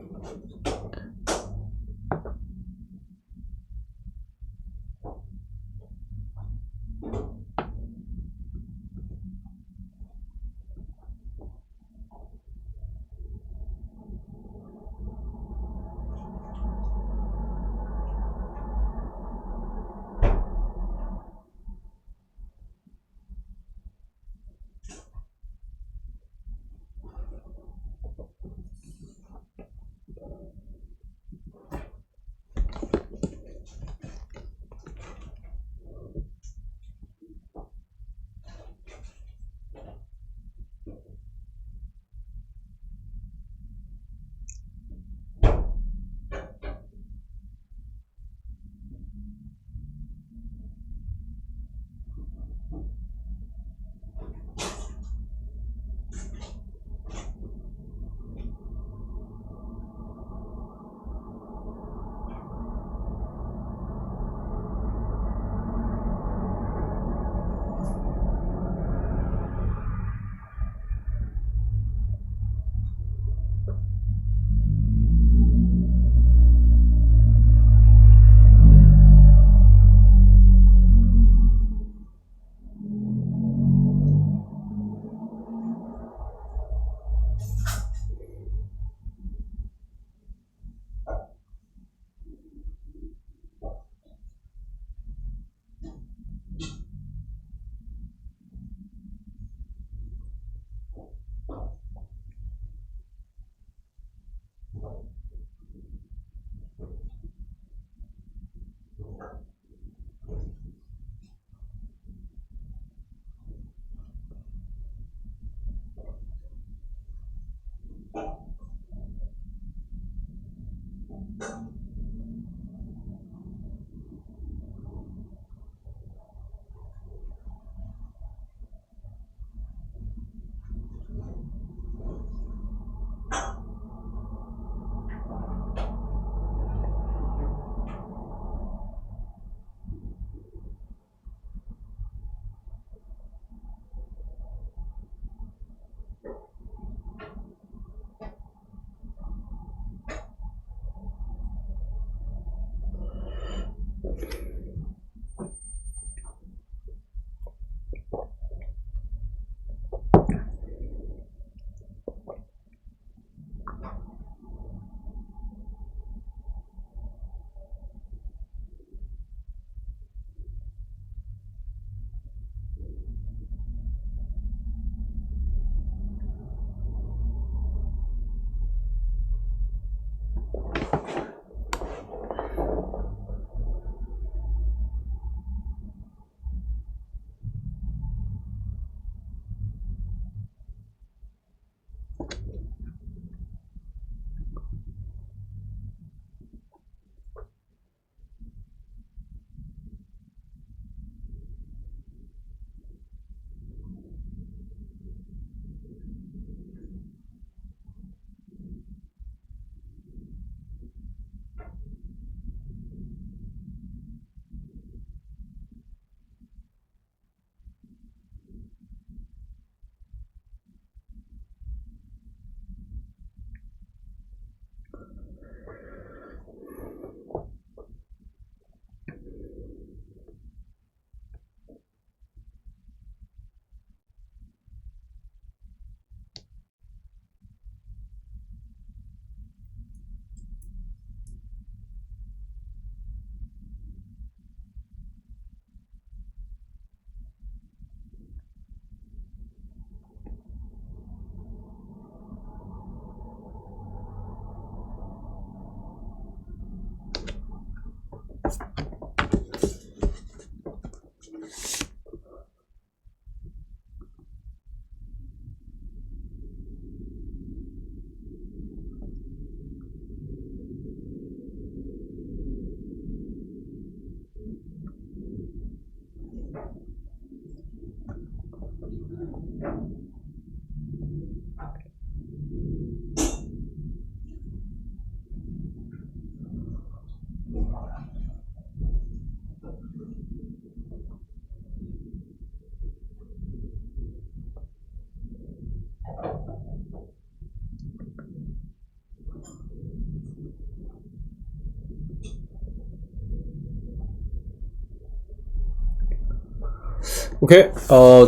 오케이.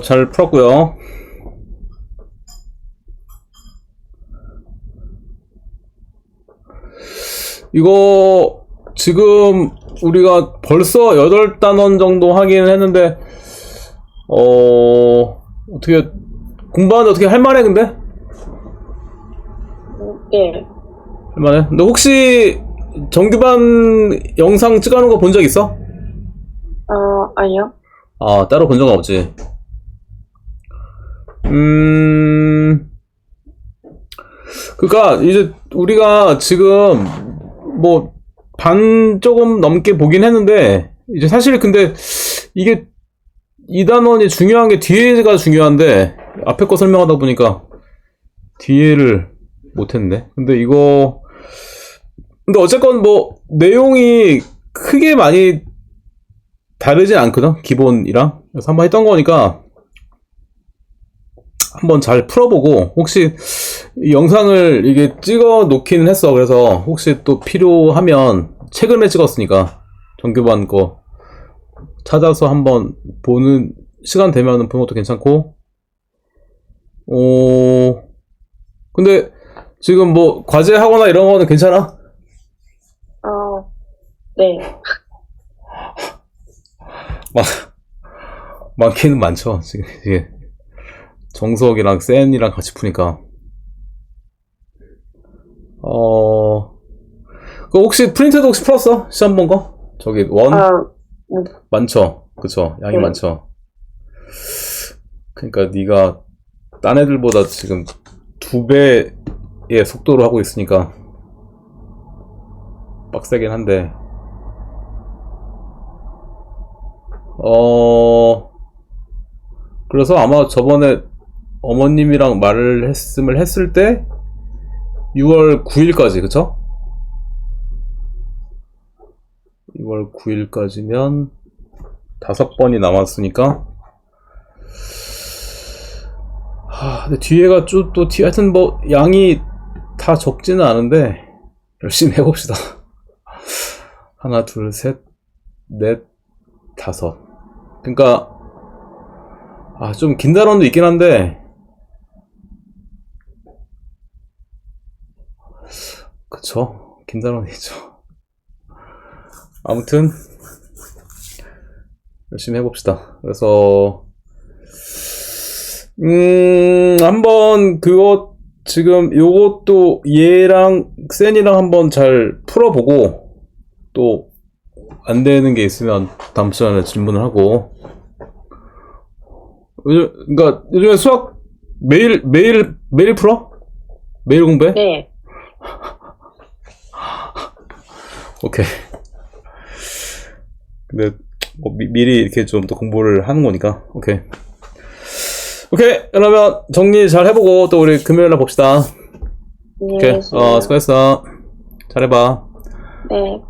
잘 풀었고요. 이거 지금 우리가 벌써 8단원 정도 하긴 했는데 어떻게 공부하는데 어떻게 할만해 근데? 네. 할만해? 근데 혹시 정규반 영상 찍어놓은 거 본 적 있어? 아니요. 아, 따로 본 적은 없지. 그니까, 이제, 우리가 지금, 뭐, 반 조금 넘게 보긴 했는데, 이제 사실 근데, 이게, 2단원이 중요한 게 뒤에가 중요한데, 앞에 거 설명하다 보니까, 뒤에를 못했네. 근데 어쨌건 뭐, 내용이 크게 많이 다르진 않거든? 기본이랑. 그래서 한번 했던 거니까, 한번 잘 풀어보고, 혹시 이 영상을 이게 찍어 놓기는 했어. 그래서 혹시 또 필요하면, 최근에 찍었으니까, 정규반 거 찾아서 한번 보는, 시간 되면 보는 것도 괜찮고, 근데 지금 뭐 과제하거나 이런 거는 괜찮아? 네. 많기는 많죠. 지금 이게 정석이랑 센이랑 같이 푸니까. 그 혹시 프린트도 혹시 풀었어? 시험 본 거? 저기 원? 많죠. 그쵸? 양이 네. 많죠. 그러니까 네가 딴 애들보다 지금 2배의 속도로 하고 있으니까 빡세긴 한데. 그래서 아마 저번에 어머님이랑 말을 했을 때 6월 9일까지, 그쵸? 6월 9일까지면 5번이 남았으니까. 근데 뒤에가 또 하여튼 뭐 양이 다 적지는 않은데 열심히 해봅시다. 하나, 둘, 셋, 넷, 5. 그러니까 좀 긴 단원도 있긴 한데, 그쵸? 긴 단원이 있죠. 아무튼 열심히 해봅시다. 그래서 한번 그거 지금 요것도 얘랑 센이랑 한번 잘 풀어보고, 또 안 되는 게 있으면 다음 시간에 질문을 하고. 그러니까 요즘에 수학 매일 풀어? 매일 공부해? 네. 오케이. 근데 뭐 미리 이렇게 좀 더 공부를 하는 거니까. 오케이. 그러면 정리 잘 해보고 또 우리 금요일날 봅시다. 오케이. 수고했어. 잘해봐. 네.